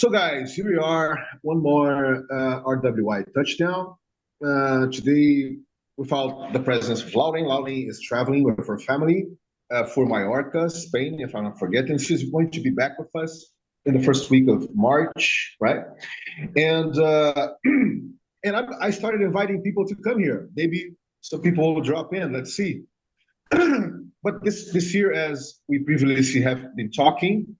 So, guys, here we are, one more RWI touchdown. Today, without the presence of Lauren. Lauren is traveling with her family for Mallorca, Spain, if I'm not forgetting. She's going to be back with us in the first week of March, right? And I started inviting people to come here. Maybe some people will drop in. Let's see. But this year, as we previously have been talking,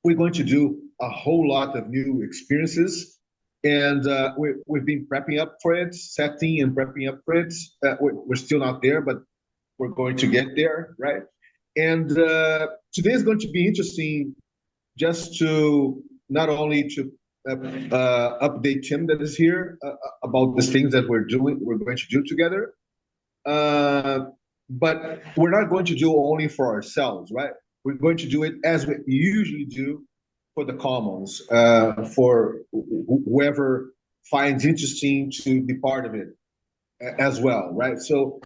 we're going to do a whole lot of new experiences, and we've been prepping up for it, setting and prepping up for it. We're still not there, but we're going to get there, right? And today is going to be interesting, just to not only to update Tim that is here about the things that we're going to do together, uh, but we're not going to do only for ourselves, right? We're going to do it as we usually do for the commons, for whoever finds interesting to be part of it as well, right? So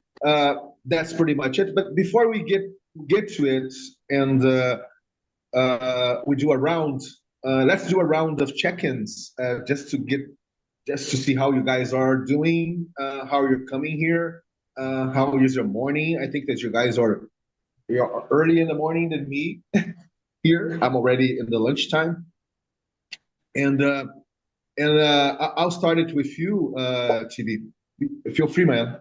that's pretty much it. But before we get to it, and we do a round, let's do a round of check-ins, just to see how you guys are doing, how you're coming here, how is your morning. I think that you're early in the morning than me here. I'm already in the lunchtime, and I'll start it with you, TB. Feel free, man.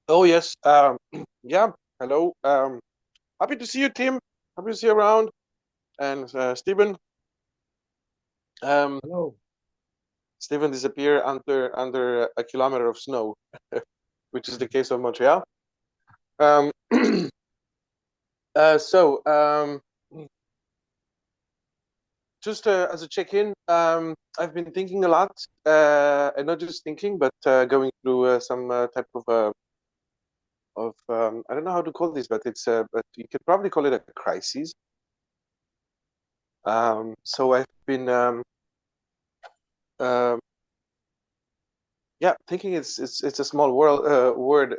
Oh yes. Yeah. Hello. Happy to see you, Tim. Happy to see you around. And Stephen. Hello. Stephen disappeared under a kilometer of snow, which is the case of Montreal. Um, so just as a check-in, I've been thinking a lot, and not just thinking, but going through some type of I don't know how to call this, but but you could probably call it a crisis. So I've been yeah, thinking it's a small word,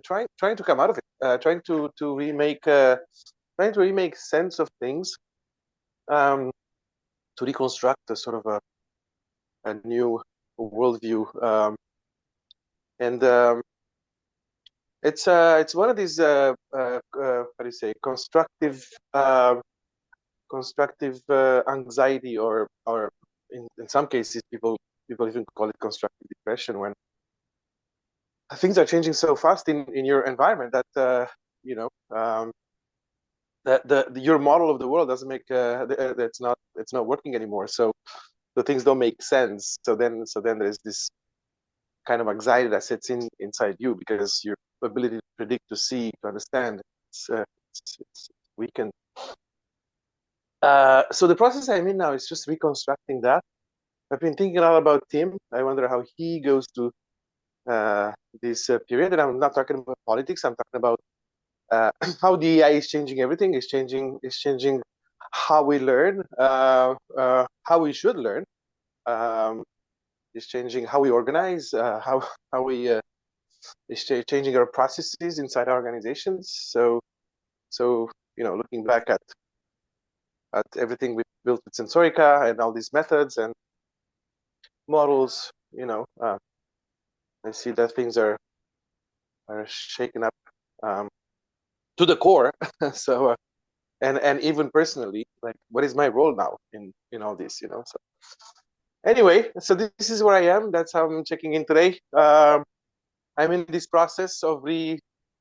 trying to come out of it, trying to remake sense of things, to reconstruct a sort of a new worldview, and it's one of these how do you say, constructive anxiety, or in some cases people even call it constructive depression, when things are changing so fast in your environment that you know that your model of the world doesn't make it's not working anymore, so the things don't make sense. So then there's this kind of anxiety that sets inside you, because your ability to predict, to see, to understand, it's weakened. So the process I'm in now is just reconstructing that. I've been thinking a lot about Tim. I wonder how he goes to this period. And I'm not talking about politics. I'm talking about how the AI is changing everything. Is changing how we learn, how we should learn. Is changing how we organize, how we is changing our processes inside our organizations. So looking back at everything we built with Sensorica and all these methods and models, I see that things are shaken up to the core. So and even personally, like, what is my role now in all this? So anyway, so this is where I am. That's how I'm checking in today. I'm in this process of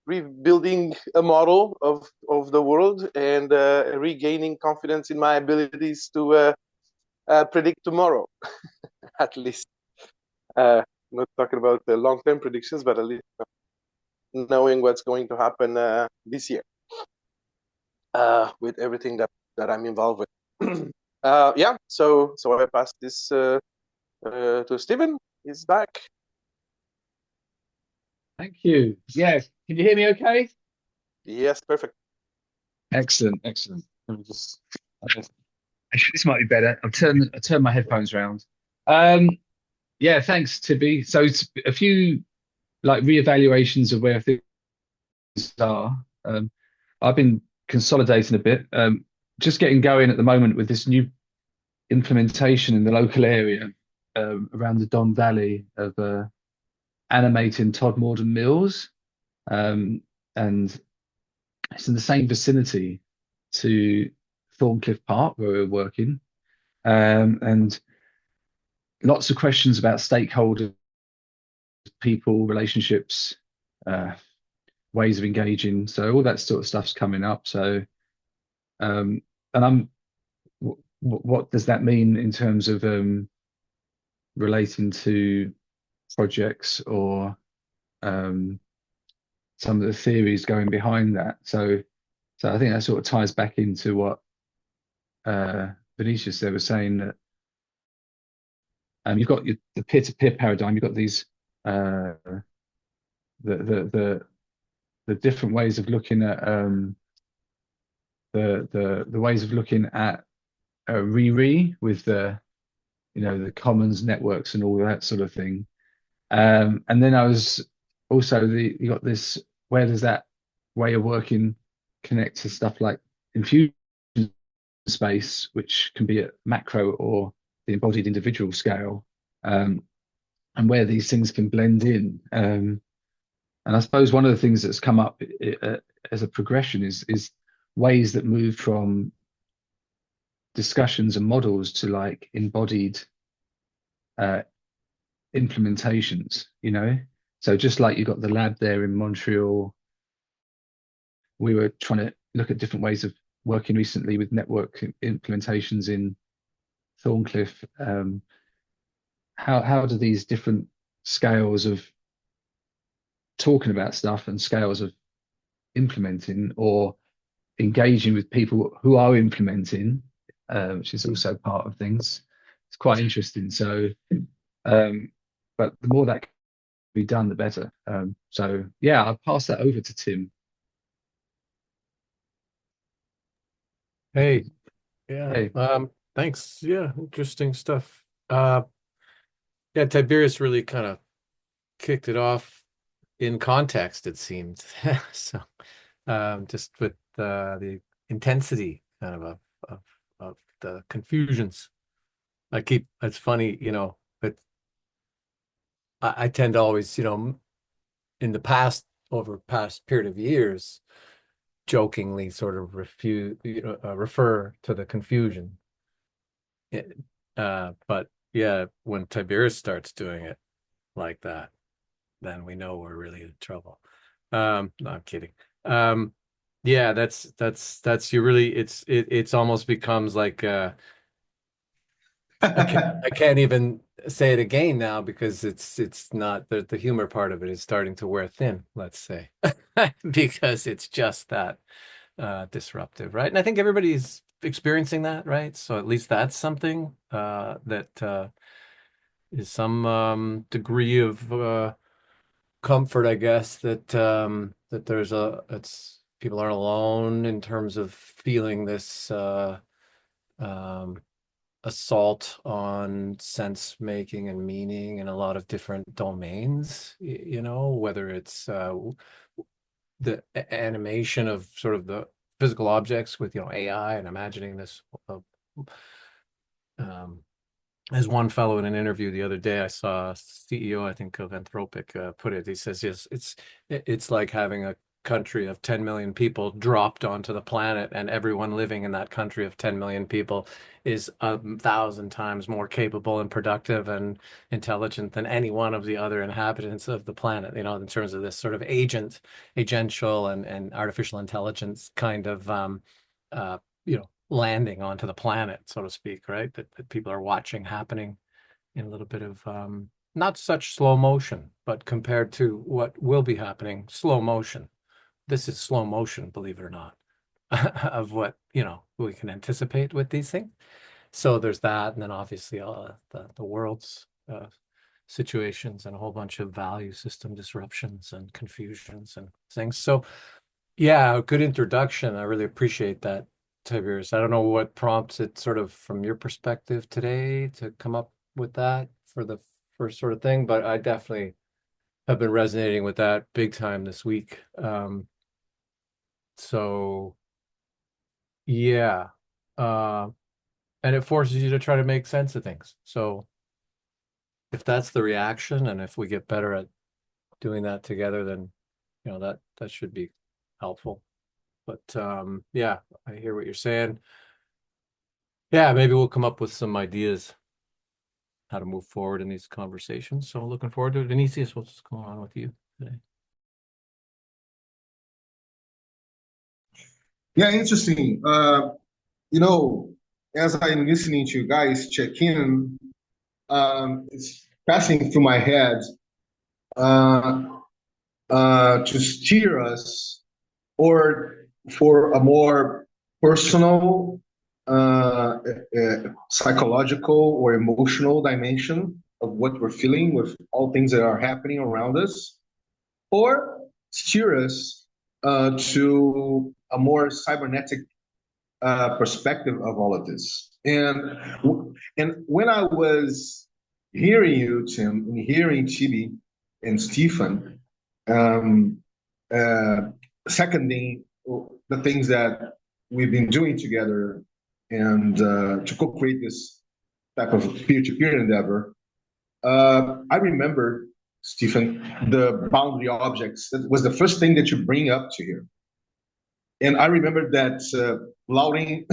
rebuilding a model of the world, and regaining confidence in my abilities to predict tomorrow. At least, not talking about the long-term predictions, but at least knowing what's going to happen this year, with everything that I'm involved with. Yeah, so I pass this to Stephen. He's back. Thank you. Yes. Can you hear me okay? Yes, perfect. Excellent. Let me just, this might be better. I'll turn my headphones around. Yeah, thanks, Tibby. So it's a few like reevaluations of where things are. I've been consolidating a bit. just getting going at the moment with this new implementation in the local area around the Don Valley of animating Todmorden Mills. And it's in the same vicinity to Thorncliffe Park where we're working. And lots of questions about stakeholders, people, relationships, ways of engaging. So all that sort of stuff's coming up. So, and what does that mean in terms of relating to projects or some of the theories going behind that? So I think that sort of ties back into what Vinicius there was saying, that you've got the peer-to-peer paradigm. You've got these the different ways of looking at the ways of looking at with the the commons networks and all that sort of thing. And then I was also you got this, where does that way of working connect to stuff like infusion space, which can be at macro or the embodied individual scale, and where these things can blend in. And I suppose one of the things that's come up as a progression is ways that move from discussions and models to like embodied implementations, So just like you got the lab there in Montreal, we were trying to look at different ways of working recently with network implementations in Thorncliffe. How do these different scales of talking about stuff and scales of implementing or engaging with people who are implementing, which is also part of things, it's quite interesting. So but the more that can be done, the better. So yeah, I'll pass that over to Tim. Hey, yeah. Hey. Thanks. Yeah, interesting stuff. Yeah, Tiberius really kind of kicked it off in context, it seemed. So just with the intensity kind of the confusions. It's funny, but I tend to always, in the past, over past period of years, jokingly sort of refer to the confusion. But yeah, when Tiberius starts doing it like that, then we know we're really in trouble. No, I'm kidding. Yeah, that's you really, it's almost becomes like I can't even say it again now because it's not the humor part of it is starting to wear thin, let's say, because it's just that disruptive, right? And I think everybody's experiencing that, right? So at least that's something that is some degree of comfort, I guess, that that it's people aren't alone in terms of feeling this assault on sense making and meaning in a lot of different domains, whether it's the animation of sort of the physical objects with AI and imagining this. As one fellow in an interview the other day, I saw a CEO, I think, of Anthropic put it. He says, yes, it's like having a country of 10 million people dropped onto the planet, and everyone living in that country of 10 million people is 1,000 times more capable and productive and intelligent than any one of the other inhabitants of the planet, in terms of this sort of agential and artificial intelligence kind of landing onto the planet, so to speak, right? That people are watching happening in a little bit of not such slow motion, but compared to what will be happening, slow motion. This is slow motion, believe it or not, of what we can anticipate with these things. So there's that, and then obviously the world's situations and a whole bunch of value system disruptions and confusions and things. So yeah, a good introduction. I really appreciate that, Tiberius. I don't know what prompts it sort of from your perspective today to come up with that for the first sort of thing, but I definitely have been resonating with that big time this week. So yeah, and it forces you to try to make sense of things. So if that's the reaction, and if we get better at doing that together, then that should be helpful. But yeah, I hear what you're saying. Yeah, maybe we'll come up with some ideas how to move forward in these conversations. So looking forward to it. Vinicius, what's going on with you today? Yeah, interesting. As I'm listening to you guys check in, it's passing through my head to steer us, or for a more personal, psychological or emotional dimension of what we're feeling with all things that are happening around us, or steer us to a more cybernetic perspective of all of this. And when I was hearing you, Tim, and hearing Chibi and Stephen, um, uh, seconding the things that we've been doing together and to co-create this type of peer-to-peer endeavor, I remember, Stephen, the boundary objects. That was the first thing that you bring up to here. And I remember that Lauren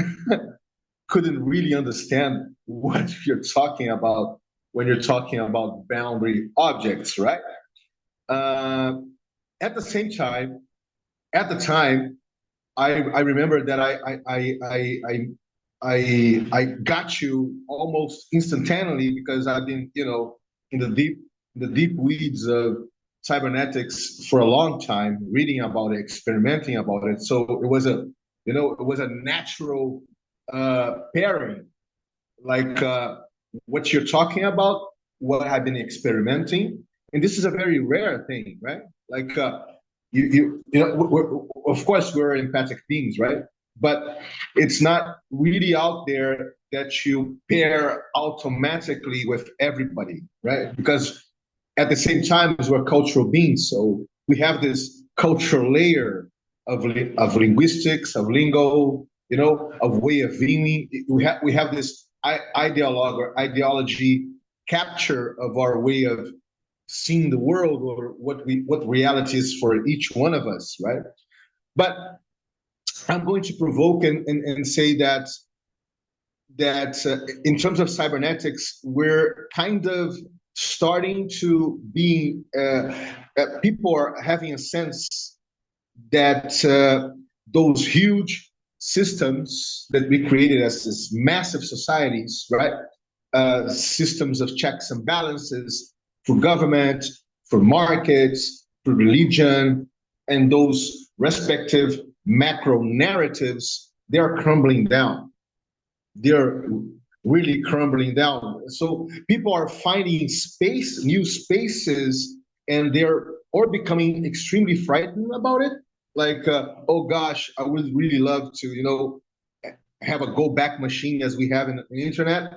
couldn't really understand what you're talking about when you're talking about boundary objects, right? At the same time, at the time, I remember that I got you almost instantaneously, because I've been in the deep weeds of cybernetics for a long time, reading about it, experimenting about it. So it was a natural pairing, like what you're talking about, what I've been experimenting, and this is a very rare thing, right? Like of course we're empathic beings, right? But it's not really out there that you pair automatically with everybody, right? Because at the same time as we're cultural beings, so we have this cultural layer of linguistics, of lingo, of way of being. We have this ideology capture of our way of seeing the world, or what reality is for each one of us, right? But I'm going to provoke and say that in terms of cybernetics, we're kind of starting to be people are having a sense that those huge systems that we created as this massive societies, right? Systems of checks and balances for government, for markets, for religion, and those respective macro narratives, they're crumbling down. They're really crumbling down. So people are finding new spaces, and they're or becoming extremely frightened about it. Like, oh gosh, I would really love to, have a go back machine as we have in the internet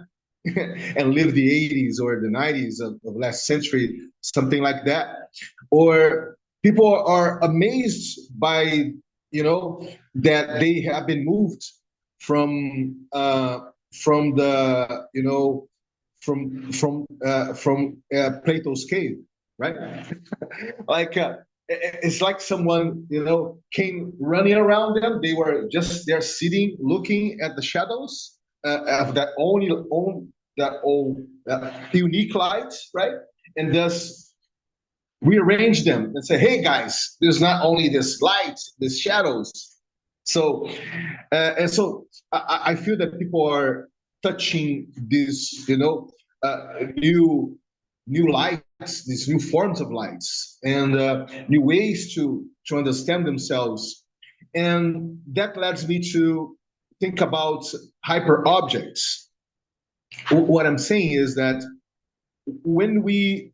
and live the 80s or the 90s of last century, something like that. Or people are amazed by, that they have been moved from the from Plato's cave, right? Like it's like someone came running around them. They were just there sitting, looking at the shadows of that unique light, right? And thus rearrange them and say, hey guys, there's not only this light, this shadows. So and so I feel that people are touching these new lights, these new forms of lights, and new ways to understand themselves. And that leads me to think about hyper objects. What I'm saying is that when we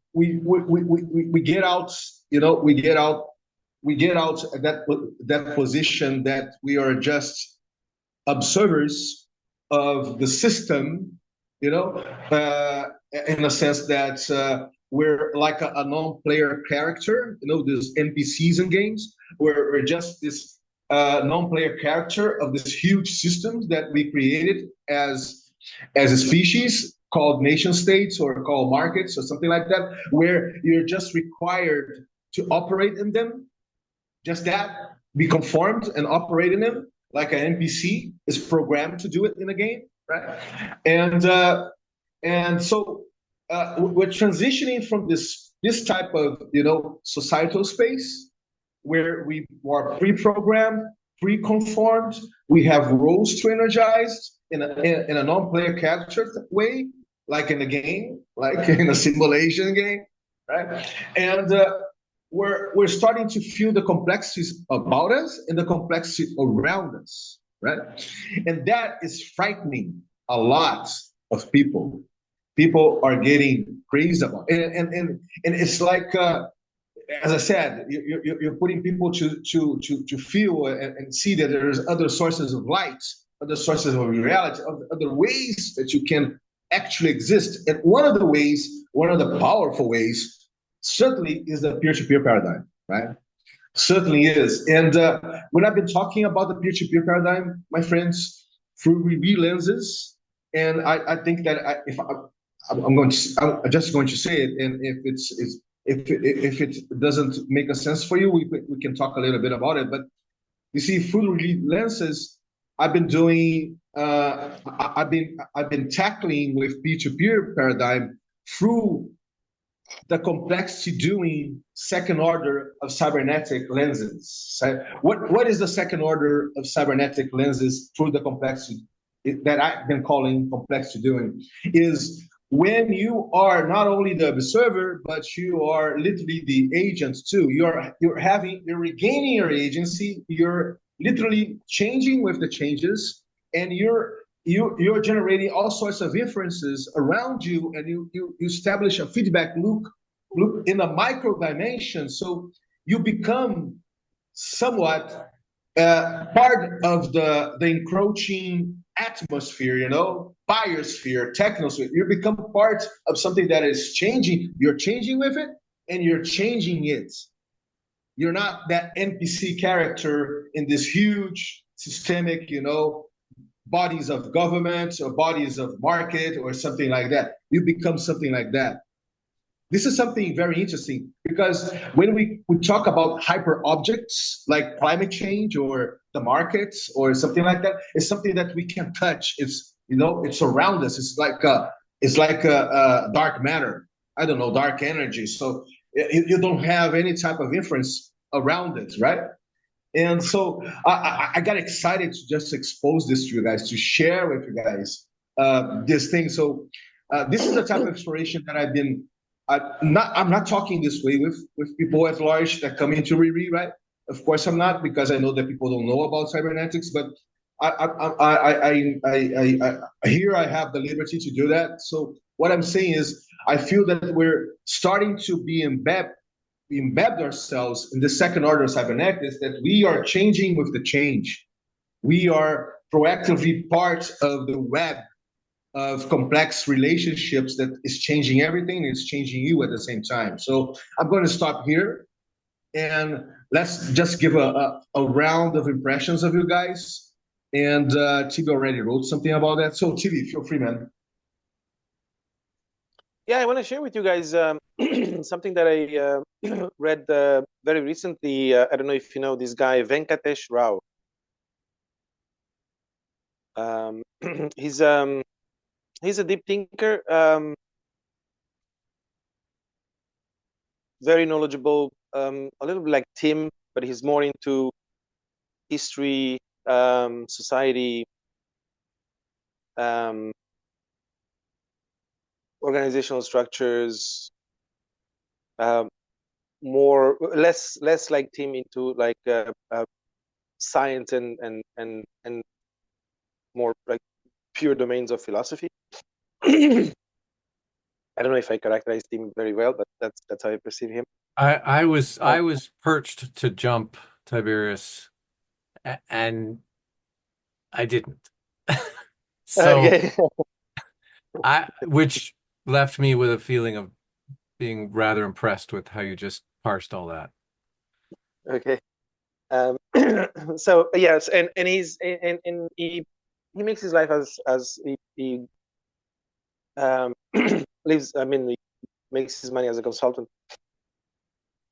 get out, we get out that position that we are just observers of the system, in a sense that we're like a non-player character, these NPCs in games, where we're just this non-player character of this huge system that we created as a species called nation states or called markets or something like that, where you're just required to operate in them, just that, be conformed and operate in them like an NPC is programmed to do it in a game, right? And so we're transitioning from this type of societal space where we are pre-programmed, pre-conformed. We have roles to energize in a non-player character way, like in a game, like in a simulation game, right? And we're starting to feel the complexities about us and the complexity around us, right? And that is frightening a lot of people. People are getting crazy about it. And it's like as I said, you're putting people to feel and see that there's other sources of light, other sources of reality, other ways that you can actually exist. And one of the powerful ways, certainly is the peer-to-peer paradigm, right? Certainly is. And when I've been talking about the peer-to-peer paradigm, my friends, through review lenses, and I think that I'm just going to say it, and if it doesn't make a sense for you, we can talk a little bit about it. But you see, through review lenses, I've been doing I've been tackling with peer-to-peer paradigm through the complexity doing second order of cybernetic lenses. So what is the second order of cybernetic lenses through the complexity that I've been calling complexity doing? Is when you are not only the observer, but you are literally the agent too. You're regaining your agency. You're literally changing with the changes, and you're generating all sorts of inferences around you, and you establish a feedback loop in a micro dimension. So you become somewhat part of the encroaching atmosphere, biosphere, technosphere. You become part of something that is changing. You're changing with it, and you're changing it. You're not that NPC character in this huge systemic, bodies of government or bodies of market or something like that. You become something like that. This is something very interesting because when we talk about hyper objects like climate change or the markets or something like that, it's something that we can touch. It's around us. It's like a dark matter. I don't know, dark energy. So you don't have any type of inference around it, right? And so I got excited to just expose this to you guys, to share with you guys this thing. So this is the type of exploration that I'm not talking this way with people at large that come into Riri, right? Of course I'm not, because I know that people don't know about cybernetics, but here I have the liberty to do that. So what I'm saying is I feel that we're starting to be embed ourselves in the second order of cybernetics, that we are changing with the change. We are proactively part of the web of complex relationships that is changing everything, and it's changing you at the same time. So I'm going to stop here, and let's just give a round of impressions of you guys. And Tibi already wrote something about that. So Tibi, feel free, man. Yeah, I want to share with you guys something that I read very recently. I don't know if you know this guy, Venkatesh Rao. He's a deep thinker, very knowledgeable, a little bit like Tim, but he's more into history, society, organizational structures, less like Tim, into like science and more like pure domains of philosophy. I don't know if I characterized him very well, but that's how I perceive him. I was perched to jump Tiberius, and I didn't. So Okay. which left me with a feeling of being rather impressed with how you just parsed all that. Okay. So yes, and he makes his life as he lives. I mean, he makes his money as a consultant,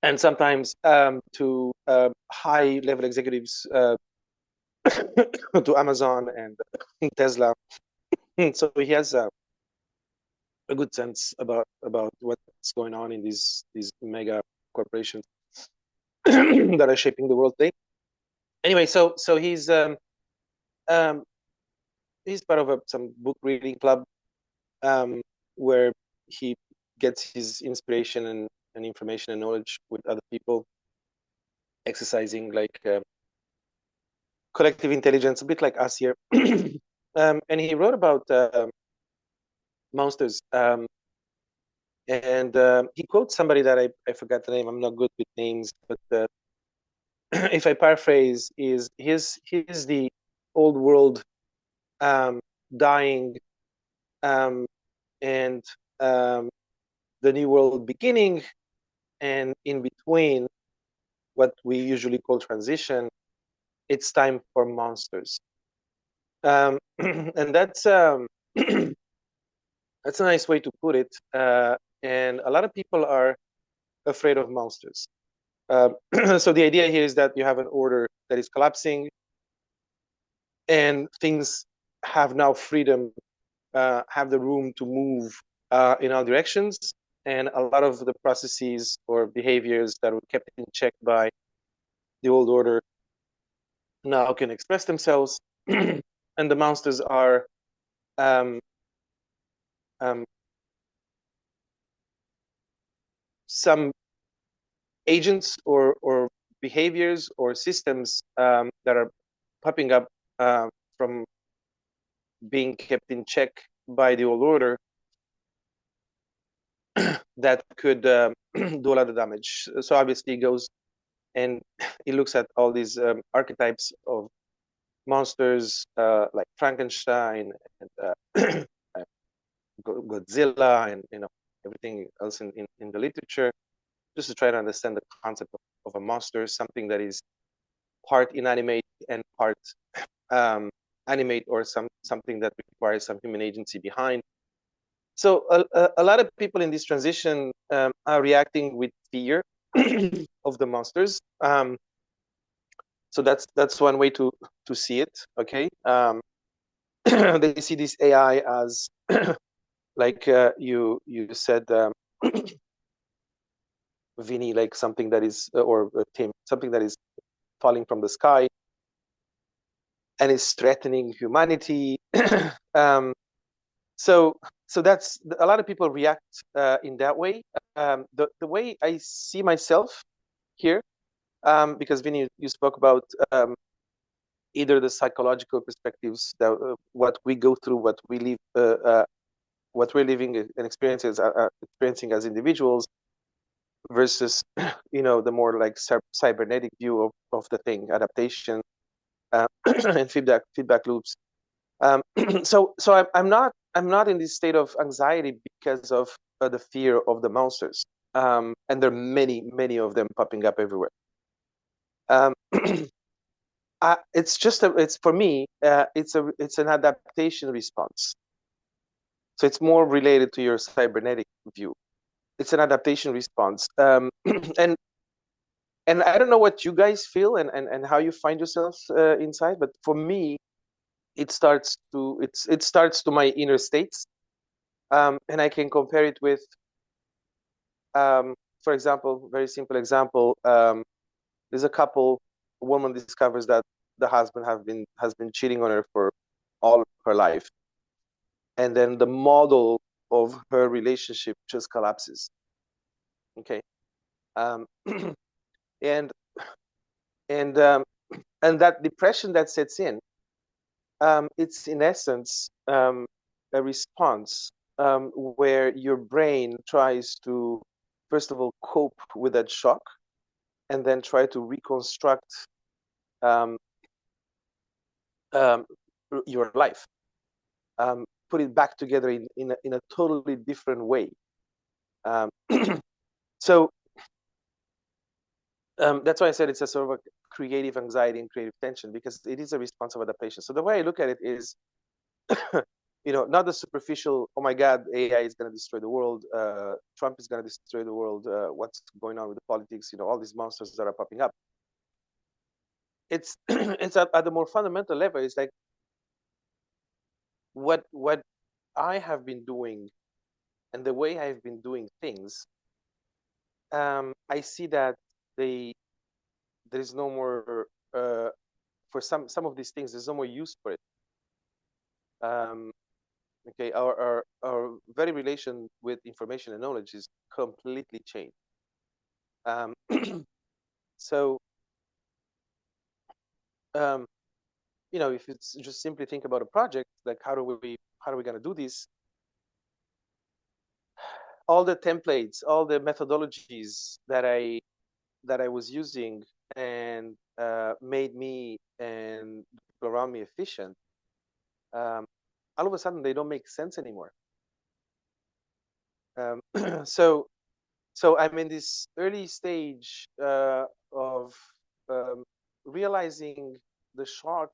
and sometimes to high level executives, to Amazon and Tesla. So he has a good sense about what's going on in these mega corporations that are shaping the world today. Anyway, so he's part of some book reading club where he gets his inspiration and information and knowledge with other people, exercising like collective intelligence, a bit like us here. And he wrote about monsters. And he quotes somebody that I forgot the name. I'm not good with names, but if I paraphrase, is here's the old world dying, and the new world beginning, and in between, what we usually call transition, it's time for monsters. And that's that's a nice way to put it. And a lot of people are afraid of monsters. So the idea here is that you have an order that is collapsing, and things have now freedom, have the room to move in all directions, and a lot of the processes or behaviors that were kept in check by the old order now can express themselves, and the monsters are some agents or behaviors or systems that are popping up from being kept in check by the old order that could do a lot of damage. So obviously it goes and it looks at all these archetypes of monsters like Frankenstein and Godzilla, and everything else in the literature, just to try to understand the concept of a monster, something that is part inanimate and part animate, or something that requires some human agency behind. So a lot of people in this transition are reacting with fear of the monsters. So that's one way to see it. Okay, they see this AI as like you said, Vinny, like something that is, or Tim, something that is falling from the sky and is threatening humanity. So that's a lot of people react in that way. The way I see myself here, because Vinny, you spoke about either the psychological perspectives, that what we go through, what we live, what we're living and experiencing as individuals, versus the more like cybernetic view of the thing, adaptation and feedback loops. So I'm not in this state of anxiety because of the fear of the monsters, and there are many of them popping up everywhere. It's for me, it's an adaptation response. So it's more related to your cybernetic view. It's an adaptation response, and I don't know what you guys feel and how you find yourself inside, but for me, it starts to my inner states, and I can compare it with, for example, very simple example. There's a couple. A woman discovers that the husband has been cheating on her for all her life, and then the model of her relationship just collapses. Okay, and that depression that sets in, it's in essence a response where your brain tries to, first of all, cope with that shock, and then try to reconstruct your life, put it back together in a totally different way. So that's why I said it's a sort of creative anxiety and creative tension, because it is a response of adaptation. So the way I look at it is, not the superficial, oh my God, AI is going to destroy the world, Trump is going to destroy the world, what's going on with the politics, all these monsters that are popping up. It's it's at the more fundamental level. It's like what I have been doing and the way I've been doing things. I see that there is no more for some of these things. There's no more use for it. Okay, our very relation with information and knowledge is completely changed. So, if it's just simply think about a project, like how are we going to do this? All the templates, all the methodologies that I was using and made me and people around me efficient, all of a sudden they don't make sense anymore. So I'm in this early stage of realizing the shock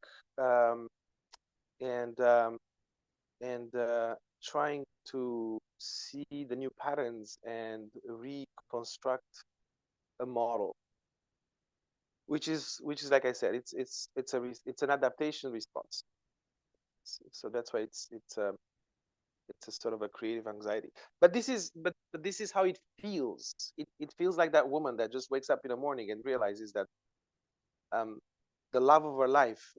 and trying to see the new patterns and reconstruct a model, which is like I said, it's an adaptation response. So that's why it's a sort of a creative anxiety. But this is how it feels. It feels like that woman that just wakes up in the morning and realizes that the love of her life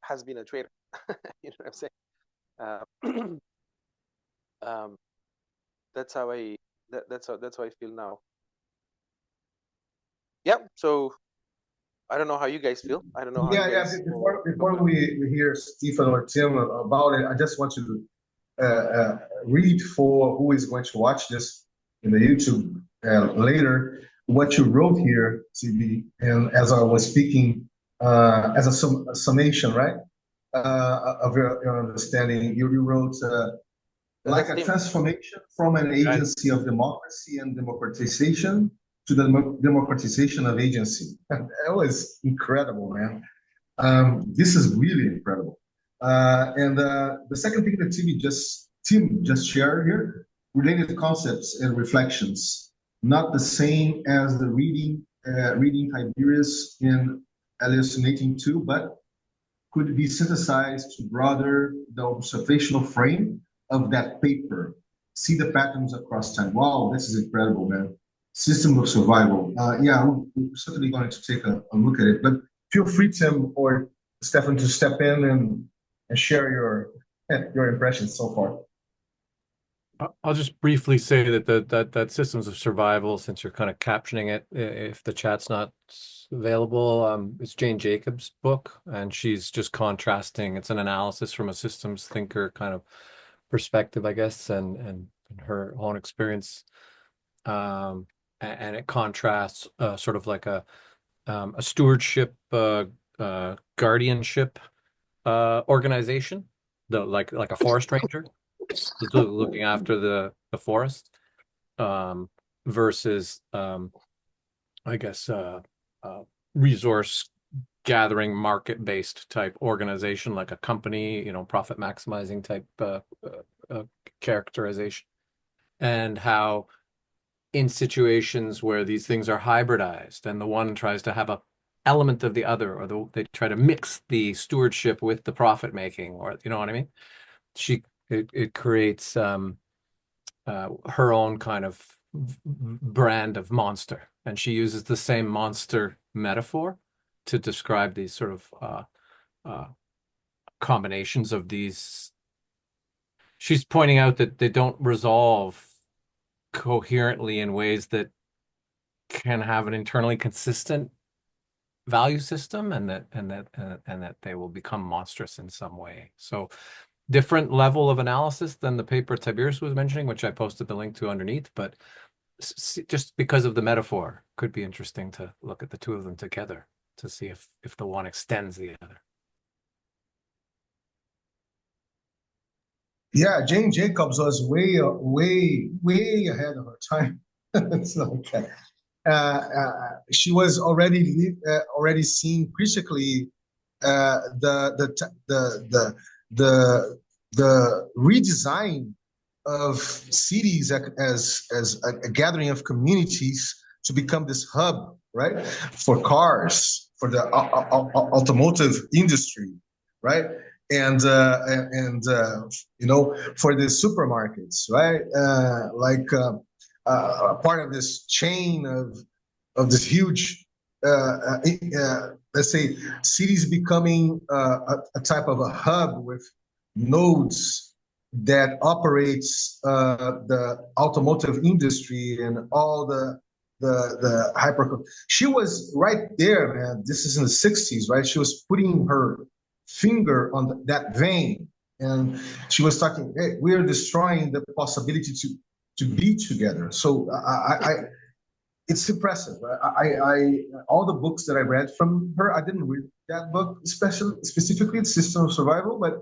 has been a traitor. You know what I'm saying? That's how I feel now. Yeah. So I don't know how you guys feel. I don't know how you guys. Before we hear Stephen or Tim about it, I just want to read for who is going to watch this in the YouTube later what you wrote here, CB, and as I was speaking, as a summation, right, of your understanding, you wrote like a transformation from an agency of democracy and democratization to the democratization of agency. That was incredible, man. This is really incredible. And the second thing that Tim just shared here, related concepts and reflections, not the same as the reading Tiberius in hallucinating too, but could be synthesized to broader the observational frame of that paper. See the patterns across time. Wow, this is incredible, man. System of survival. Yeah, we're certainly going to take a look at it, but feel free, Tim or Stefan, to step in and share your impressions so far. I'll just briefly say that systems of survival, since you're kind of captioning it, if the chat's not available, it's Jane Jacobs' book, and she's just contrasting. It's an analysis from a systems thinker kind of perspective, I guess, and her own experience, and it contrasts sort of like a stewardship, guardianship organization, like a forest ranger looking after the forest, versus I guess resource gathering, market-based type organization, like a company, profit maximizing type characterization, and how in situations where these things are hybridized and the one tries to have a element of the other, or they try to mix the stewardship with the profit making, or you know what I mean, it creates her own kind of brand of monster, and she uses the same monster metaphor to describe these sort of combinations of these. She's pointing out that they don't resolve coherently in ways that can have an internally consistent value system, and that they will become monstrous in some way. So different level of analysis than the paper Tiberius was mentioning, which I posted the link to underneath, but just because of the metaphor, could be interesting to look at the two of them together to see if the one extends the other. Yeah, Jane Jacobs was way ahead of her time. It's like she was already seeing critically the redesign of cities as a gathering of communities to become this hub, right, for cars, for the automotive industry, right, and for the supermarkets, right, part of this chain of this huge, let's say, cities becoming a type of a hub with nodes that operates the automotive industry and all the hyper. She was right there, man. This is in the 60s, right? She was putting her finger on that vein, and she was talking, hey, we are destroying the possibility to be together. So it's impressive. All the books that I read from her, I didn't read that book specifically, it's System of Survival, but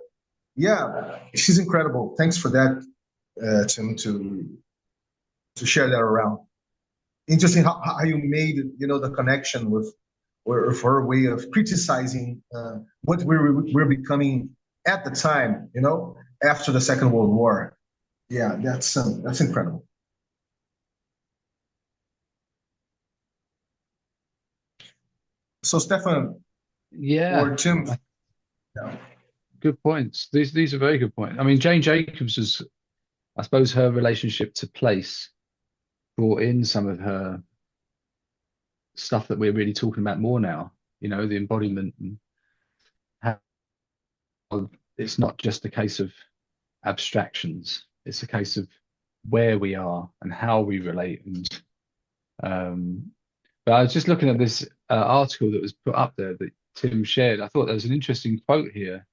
yeah, she's incredible. Thanks for that, Tim, to share that around. Interesting how you made the connection with her way of criticizing what we're becoming at the time, after the Second World War. Yeah, that's incredible. So Stefan, or Tim, yeah. Good points. These are very good points. I mean, Jane Jacobs was, I suppose, her relationship to place brought in some of her stuff that we're really talking about more now. The embodiment, and how it's not just a case of abstractions. It's a case of where we are and how we relate. And but I was just looking at this article that was put up there that Tim shared. I thought there was an interesting quote here.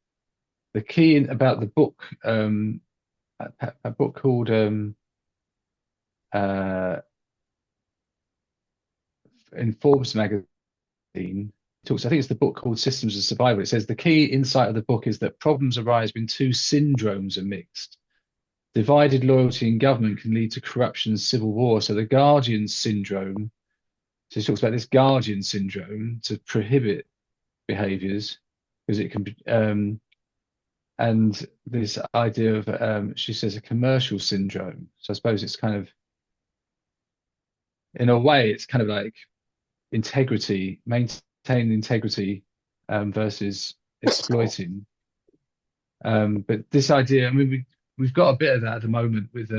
The key about the book, a book called in Forbes magazine talks. I think it's the book called Systems of Survival. It says the key insight of the book is that problems arise when two syndromes are mixed. Divided loyalty in government can lead to corruption and civil war. So the guardian syndrome. So he talks about this guardian syndrome to prohibit behaviours because it can be. And this idea of, she says, a commercial syndrome. So I suppose it's kind of, in a way, it's kind of like integrity, maintaining integrity versus exploiting. But this idea, I mean, we've got a bit of that at the moment with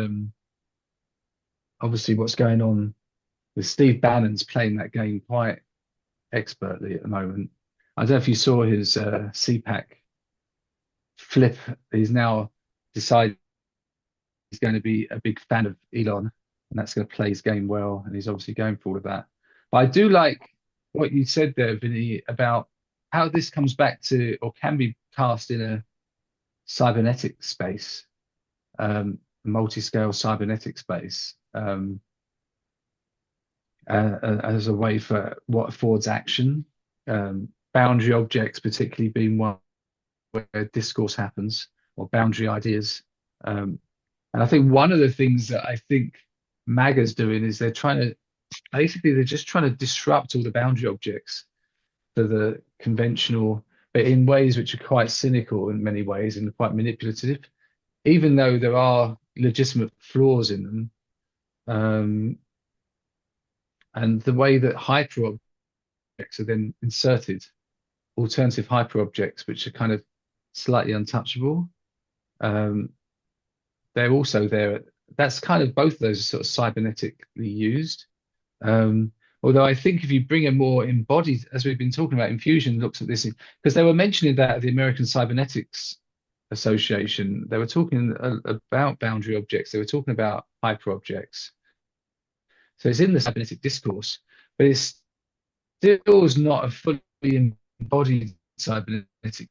obviously what's going on with Steve Bannon's playing that game quite expertly at the moment. I don't know if you saw his CPAC flip. He's now decided he's going to be a big fan of Elon, and that's going to play his game well, and he's obviously going for all of that. But I do like what you said there, Vinny, about how this comes back to, or can be cast in a cybernetic space, multi-scale cybernetic space, as a way for what affords action, boundary objects particularly being one where discourse happens, or boundary ideas. And I think one of the things that I think MAGA's doing is they're just trying to disrupt all the boundary objects for the conventional, but in ways which are quite cynical in many ways and quite manipulative, even though there are legitimate flaws in them. And the way that hyper objects are then inserted, alternative hyper objects, which are kind of slightly untouchable, they're also there. That's kind of, both of those are sort of cybernetically used. Although I think if you bring a more embodied, as we've been talking about, Infusion looks at this, because they were mentioning that at the American Cybernetics Association, they were talking about boundary objects, they were talking about hyper objects. So it's in the cybernetic discourse, but it's still is not a fully embodied cybernetic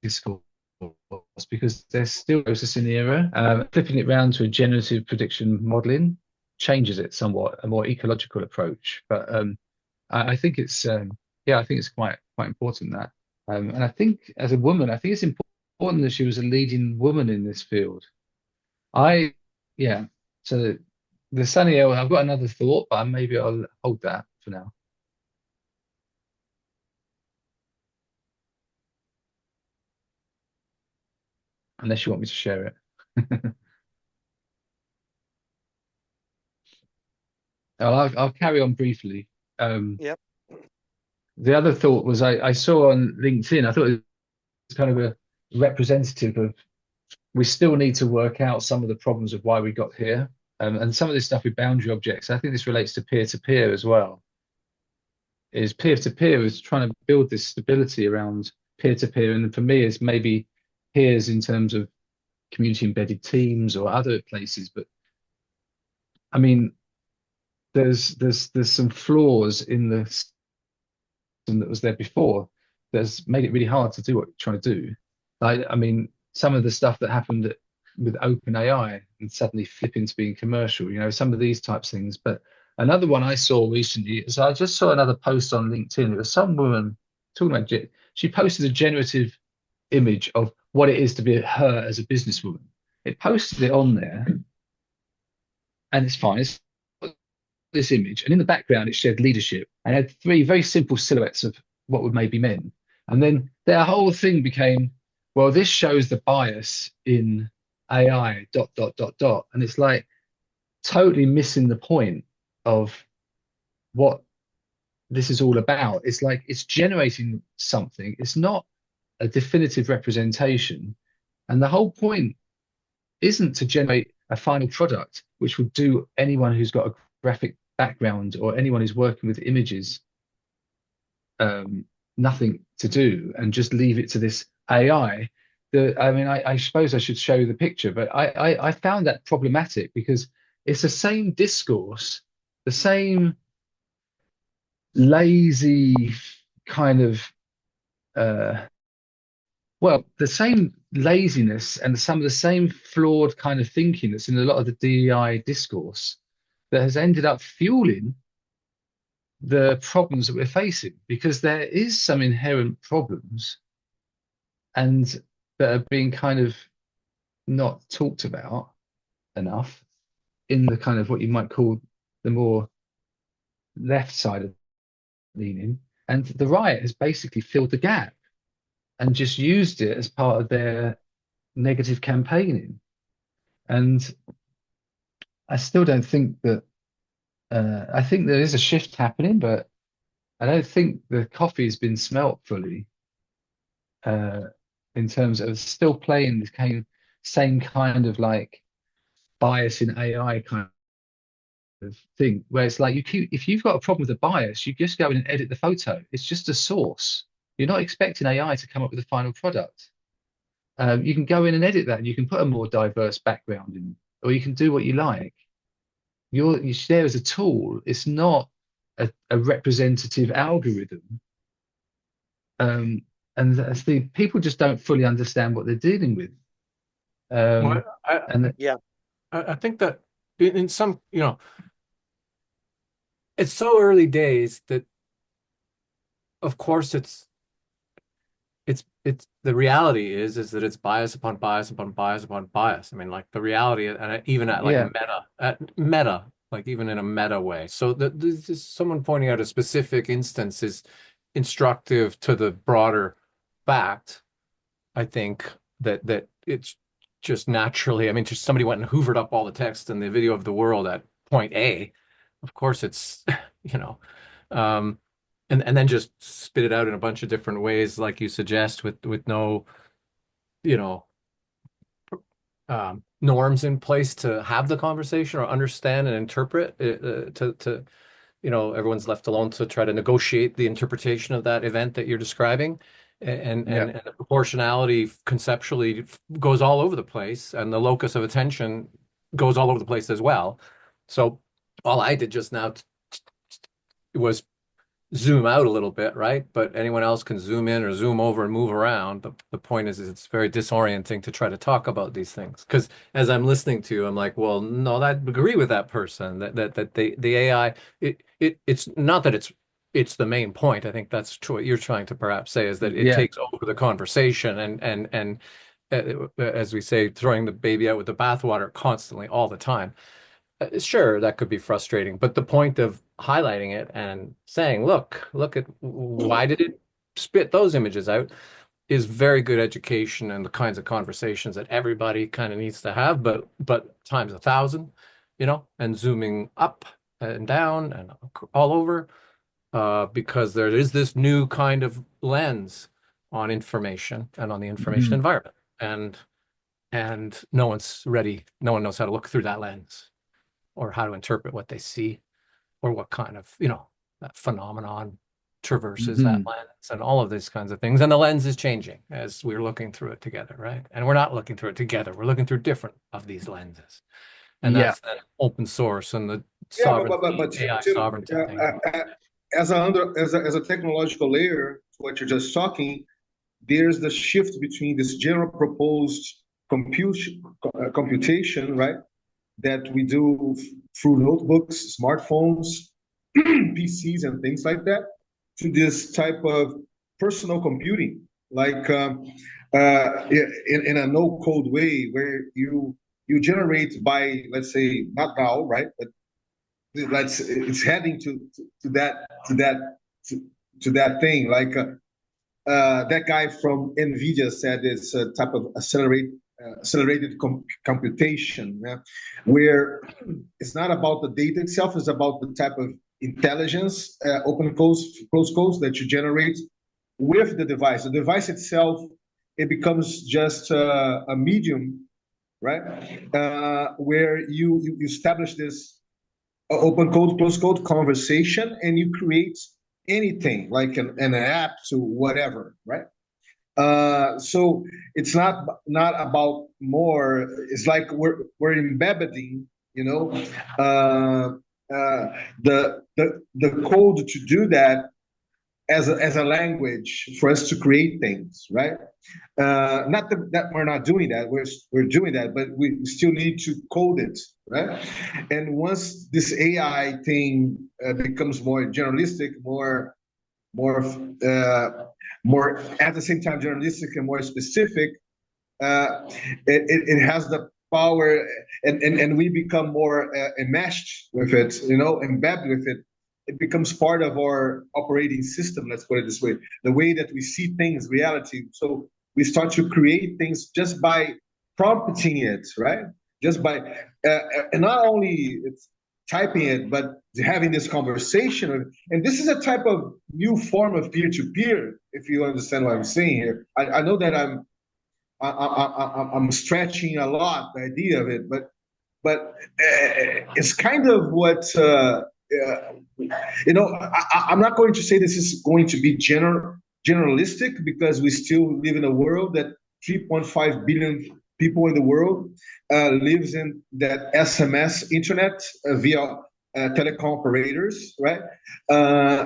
discourse, because they're still processing the era. Flipping it round to a generative prediction modeling changes it somewhat, a more ecological approach. But I think it's I think it's quite important that. And I think as a woman, I think it's important that she was a leading woman in this field. So the sunny L, I've got another thought, but maybe I'll hold that for now. Unless you want me to share it. I'll carry on briefly. Yep. The other thought was I saw on LinkedIn, I thought it was kind of a representative of we still need to work out some of the problems of why we got here. And some of this stuff with boundary objects, I think this relates to peer-to-peer as well. Is peer-to-peer is trying to build this stability around peer-to-peer. And for me, it's maybe peers in terms of community embedded teams or other places. But I mean, there's some flaws in the system that was there before that's made it really hard to do what you're trying to do. Like, I mean, some of the stuff that happened with OpenAI and suddenly flipping to being commercial, some of these types of things. But another one I saw recently is I just saw another post on LinkedIn. It was some woman talking about, she posted a generative image of what it is to be her as a businesswoman. It posted it on there and it's fine. It's this image, and in the background it showed leadership and had three very simple silhouettes of what would maybe men. And then their whole thing became, well, this shows the bias in AI, dot, dot, dot, dot. And it's like totally missing the point of what this is all about. It's like it's generating something. It's not a definitive representation. And the whole point isn't to generate a final product, which would do anyone who's got a graphic background or anyone who's working with images nothing to do and just leave it to this AI. I suppose I should show you the picture, but I found that problematic because it's the same discourse, the same lazy kind of the same laziness and some of the same flawed kind of thinking that's in a lot of the DEI discourse that has ended up fueling the problems that we're facing, because there is some inherent problems and that are being kind of not talked about enough in the kind of what you might call the more left side of leaning. And the right has basically filled the gap and just used it as part of their negative campaigning. And I still don't think that, I think there is a shift happening, but I don't think the coffee has been smelt fully in terms of still playing this same kind of like bias in AI kind of thing, where it's like if you've got a problem with the bias, you just go in and edit the photo. It's just a source. You're not expecting AI to come up with a final product. You can go in and edit that, and you can put a more diverse background in, or you can do what you like. You're there as a tool. It's not a representative algorithm. And the people just don't fully understand what they're dealing with. Well, Yeah. I think that in some, it's so early days that, of course, it's the reality is that it's bias upon bias upon bias upon bias. I mean, like the reality, and even at like meta, like even in a meta way. So this someone pointing out a specific instance is instructive to the broader fact. I think that it's just naturally. I mean, just somebody went and hoovered up all the text in the video of the world at point A. Of course, it's and then just spit it out in a bunch of different ways, like you suggest, with no, norms in place to have the conversation or understand and interpret it, to everyone's left alone to try to negotiate the interpretation of that event that you're describing. And the proportionality conceptually goes all over the place, and the locus of attention goes all over the place as well. So all I did just now was zoom out a little bit, right? But anyone else can zoom in or zoom over and move around. But the point is it's very disorienting to try to talk about these things, because as I'm listening to you, I'm like, well, no, I agree with that person that the AI, it's not that it's the main point. I think that's what you're trying to perhaps say, is that it takes over the conversation and as we say, throwing the baby out with the bathwater constantly all the time. Sure, that could be frustrating, but the point of highlighting it and saying, look at why did it spit those images out is very good education and the kinds of conversations that everybody kind of needs to have, but times 1,000, and zooming up and down and all over, because there is this new kind of lens on information and on the information environment, and no one's ready. No one knows how to look through that lens or how to interpret what they see or what kind of, that phenomenon traverses that lens and all of these kinds of things. And the lens is changing as we're looking through it together, right? And we're not looking through it together. We're looking through different of these lenses. And that's the open source and the sovereignty, but AI Tim, sovereignty thing. as a technological layer to what you're just talking, there's the shift between this general proposed computation, right, that we do through notebooks, smartphones, PCs, and things like that, to this type of personal computing, like in a no-code way, where you generate by, let's say, not now, right, but it's heading to that thing, like that guy from NVIDIA said it's a type of accelerated computation, yeah, where it's not about the data itself, it's about the type of intelligence, open codes, closed codes that you generate with the device. The device itself, it becomes just a medium, right, where you establish this open code, closed code conversation, and you create anything like an app to whatever, right? So it's not about more. It's like we're embedding, the code to do that as a language for us to create things, right? Not that we're not doing that, we're doing that, but we still need to code it, right? And once this AI thing becomes more generalistic, more at the same time generalistic and more specific, it has the power, and we become more enmeshed with it, embedded with it. It becomes part of our operating system, let's put it this way, the way that we see things, reality. So we start to create things just by prompting it, right? Just by, and not only it's typing it, but having this conversation. And this is a type of new form of peer-to-peer, if you understand what I'm saying here. I know that I'm stretching a lot the idea of it, but it's kind of what I'm not going to say this is going to be generalistic, because we still live in a world that 3.5 billion people in the world lives in that SMS internet via telecom operators, right?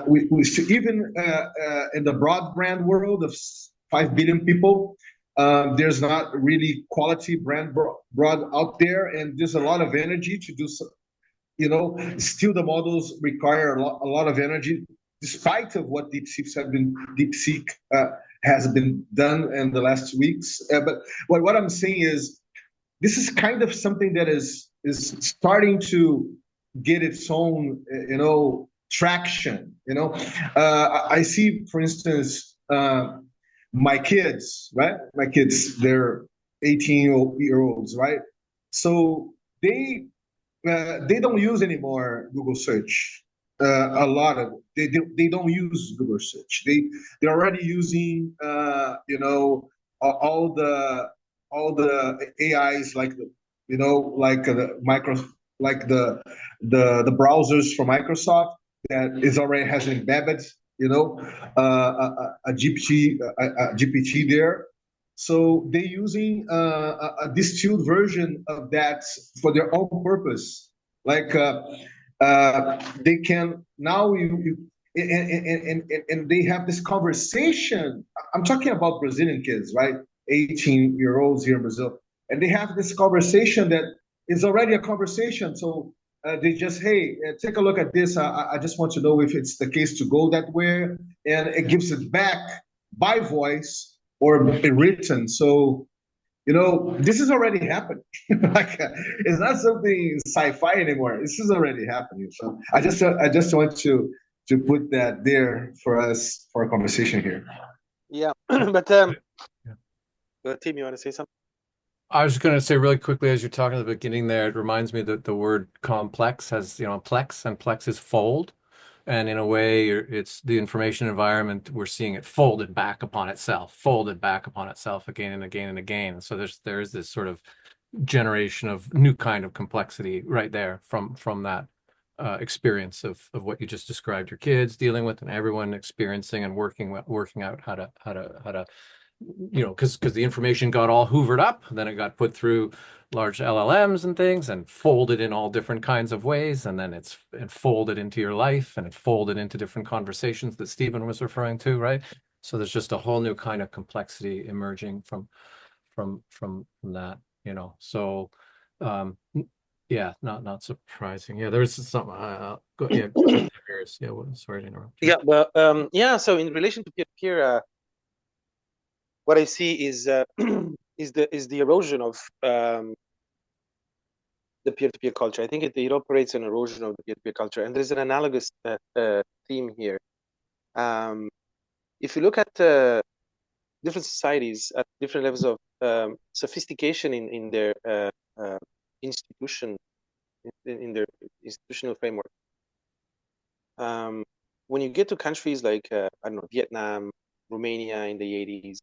We still, even in the broadband world of 5 billion people, there's not really quality broad out there, and there's a lot of energy to do so. Still the models require a lot of energy, despite of what DeepSeek has been done in the last weeks. But what I'm saying is, this is kind of something that is starting to get its own, traction. I see, for instance, my kids, right? My kids, they're 18-year-olds, right? So they don't use anymore Google search. A lot of they don't use Google search. They're already using all the AIs, like the browsers from Microsoft that is already has embedded a GPT there. So they're using a distilled version of that for their own purpose. Like they can now and they have this conversation. I'm talking about Brazilian kids, right? 18-year-olds here in Brazil, and they have this conversation that is already a conversation. So they just, hey, take a look at this. I just want to know if it's the case to go that way, and it gives it back by voice or written. So this is already happening. Like it's not something sci-fi anymore. This is already happening. So I just want to put that there for us for a conversation here. Yeah, but Tim, you want to say something? I was going to say really quickly, as you're talking at the beginning there, it reminds me that the word complex has, plex, and plex is fold. And in a way, it's the information environment, we're seeing it folded back upon itself again and again and again. So there is this sort of generation of new kind of complexity right there from that experience of what you just described your kids dealing with and everyone experiencing and working out how to because the information got all hoovered up, then it got put through large LLMs and things and folded in all different kinds of ways, and then it folded into your life and it folded into different conversations that Stephen was referring to, right? So there's just a whole new kind of complexity emerging from that, So yeah, not surprising. Yeah, there's something. Yeah, yeah. Sorry to interrupt you. Yeah, well, So in relation to peer-to-peer, what I see is is the erosion of the peer-to-peer culture. I think it operates an erosion of the peer-to-peer culture, and there's an analogous theme here. If you look at different societies at different levels of sophistication in their institution, in their institutional framework, when you get to countries like I don't know, Vietnam, Romania in the 80s,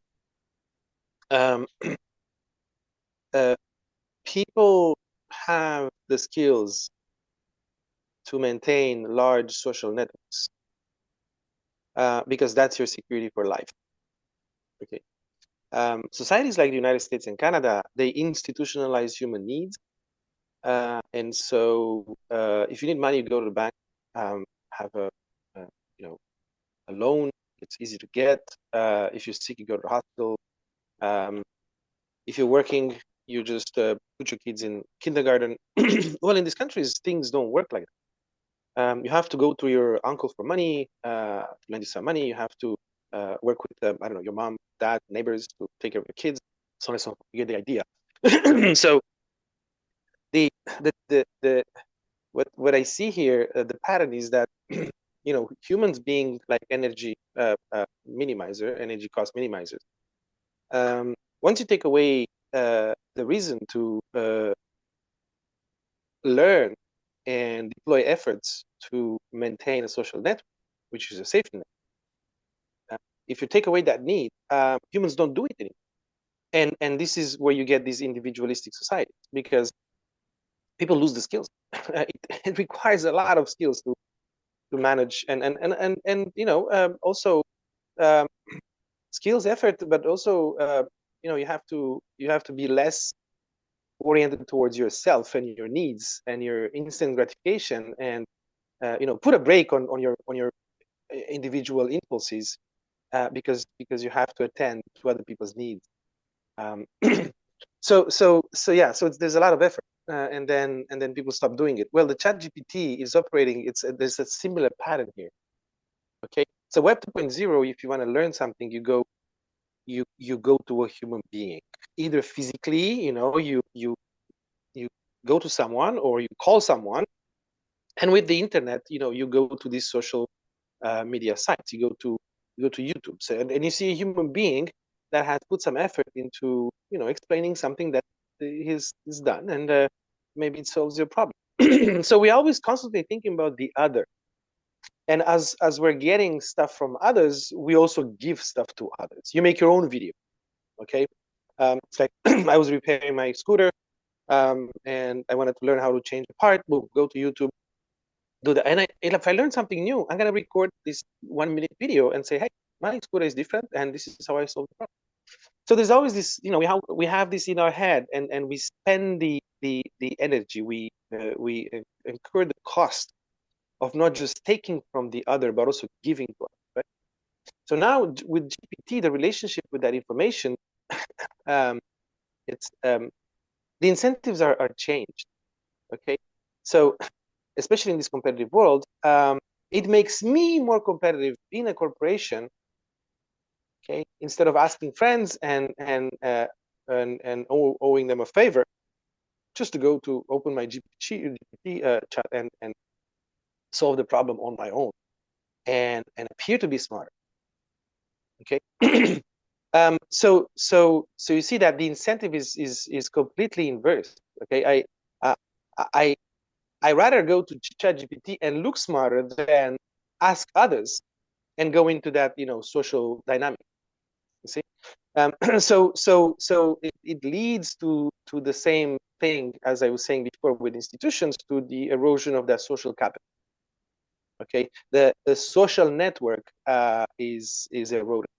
people have the skills to maintain large social networks because that's your security for life. Okay. Societies like the United States and Canada, they institutionalize human needs. And so if you need money, you go to the bank, have a loan. It's easy to get. If you're sick, you go to the hospital. If you're working, you just put your kids in kindergarten. Well, in these countries, things don't work like that. You have to go to your uncle for money, to lend you some money. You have to work with, I don't know, your mom, dad, neighbors to take care of your kids. So on and so forth. You get the idea. So what I see here, the pattern is that humans being like energy energy cost minimizers. Once you take away the reason to learn and deploy efforts to maintain a social network, which is a safety net, if you take away that need, humans don't do it anymore. And this is where you get these individualistic societies, because people lose the skills. It requires a lot of skills to manage and also skills, effort, but also you have to be less oriented towards yourself and your needs and your instant gratification, and put a brake on your individual impulses, because you have to attend to other people's needs. So there's a lot of effort, and then people stop doing it. Well, the ChatGPT is operating. There's a similar pattern here. Okay, so Web 2.0, if you want to learn something, you go to a human being, either physically, you go to someone or you call someone, and with the internet, you go to these social media sites. You go to YouTube, so, and you see a human being that has put some effort into explaining something that he's done, and maybe it solves your problem. So we're always constantly thinking about the other, and as we're getting stuff from others, we also give stuff to others. You make your own video, okay? It's like I was repairing my scooter, and I wanted to learn how to change a part. Boom, go to YouTube, do that. And if I learn something new, I'm gonna record this 1-minute video and say, hey, my scooter is different, and this is how I solve the problem. So there's always this, we have this in our head, and we spend the energy, we incur the cost of not just taking from the other, but also giving to others, right? So now with GPT, the relationship with that information, it's the incentives are changed. Okay, so especially in this competitive world, it makes me more competitive in a corporation. Okay, instead of asking friends and and owing them a favor, just to go to open my GPT chat and solve the problem on my own, and appear to be smarter. Okay. So you see that the incentive is completely inverse. Okay, I rather go to ChatGPT and look smarter than ask others and go into that social dynamic. You see, so it leads to the same thing as I was saying before with institutions, to the erosion of that social capital. Okay, the social network is eroded,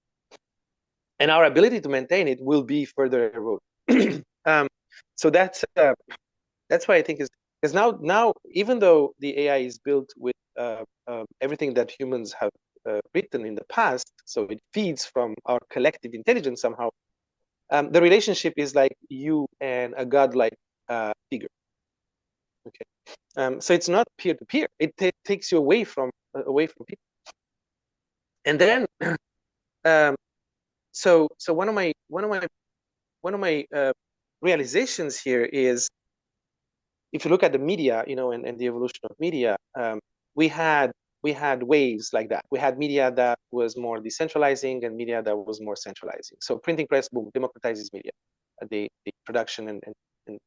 and our ability to maintain it will be further eroded. So that's why I think is because now even though the AI is built with everything that humans have written in the past, so it feeds from our collective intelligence somehow. The relationship is like you and a godlike figure. Okay, so it's not peer to peer. It takes you away from people. And then, so one of my realizations here is, if you look at the media, and the evolution of media, we had waves like that. We had media that was more decentralizing and media that was more centralizing. So printing press, boom, democratizes media, the production and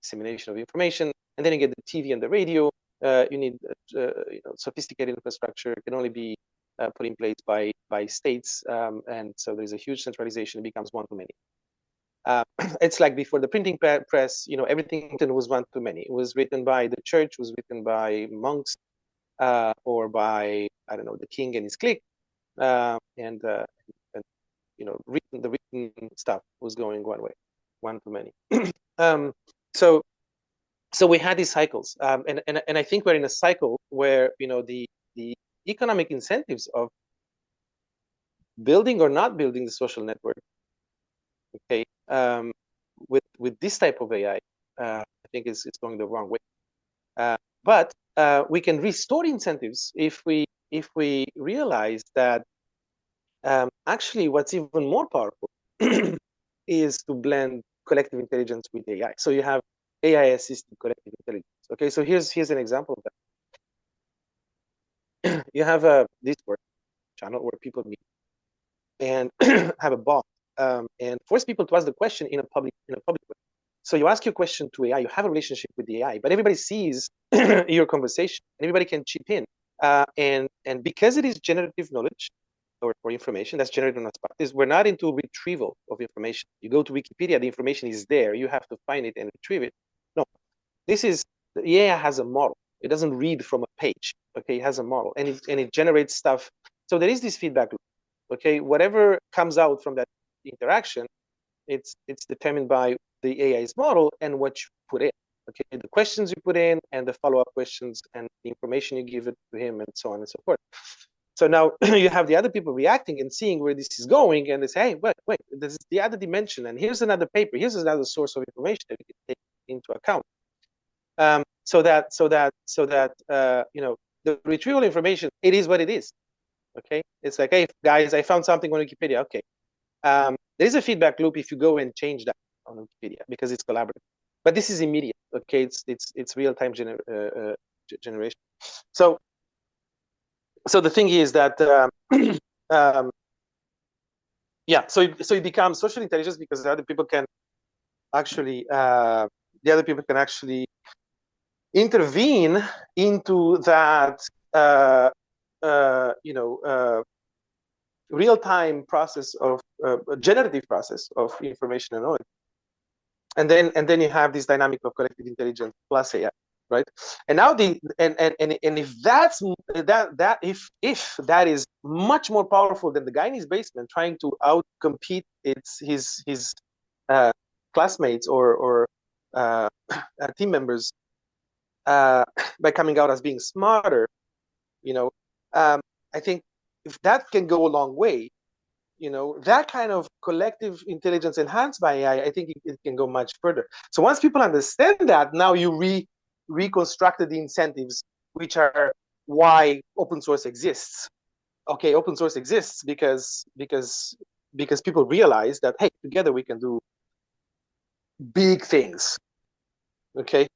dissemination of information. And then you get the TV and the radio. You need sophisticated infrastructure. It can only be put in place by states, and so there's a huge centralization. It becomes one to many. It's like before the printing press, everything was one to many. It was written by the church, was written by monks, or by, I don't know, the king and his clique, and the written stuff was going one way, one to many. So we had these cycles, and I think we're in a cycle where the economic incentives of building or not building the social network, okay, with this type of AI, I think it's going the wrong way. But we can restore incentives if we realize that actually what's even more powerful is to blend collective intelligence with AI. So you have AI assisted collective intelligence. Okay, so here's an example of that. You have a Discord channel where people meet and have a bot, and force people to ask the question in a public way. So you ask your question to AI, you have a relationship with the AI, but everybody sees your conversation, and everybody can chip in. And because it is generative knowledge or information that's generated on a spot, we're not into retrieval of information. You go to Wikipedia, the information is there. You have to find it and retrieve it. No, the AI has a model. It doesn't read from a page. Okay, it has a model, and it generates stuff. So there is this feedback loop. Okay, whatever comes out from that interaction, it's determined by the AI's model and what you put in. Okay, the questions you put in and the follow-up questions and the information you give it to him and so on and so forth. So now you have the other people reacting and seeing where this is going, and they say, hey, wait, this is the other dimension, and here's another paper, here's another source of information that we can take into account. So that the retrieval information, it is what it is. Okay, it's like, hey guys, I found something on Wikipedia. Okay, there is a feedback loop if you go and change that on Wikipedia because it's collaborative. But this is immediate. Okay, it's real time generation. So the thing is that yeah, so it becomes social intelligence because the other people can actually intervene into that real-time process of generative process of information and knowledge, and then you have this dynamic of collective intelligence plus AI, right? And now if that's if that is much more powerful than the guy in his basement trying to outcompete his classmates or team members by coming out as being smarter, I think if that can go a long way, that kind of collective intelligence enhanced by AI, I think it can go much further. So once people understand that, now you reconstructed the incentives, which are why open source exists. Okay, open source exists because people realize that, hey, together we can do big things. Okay.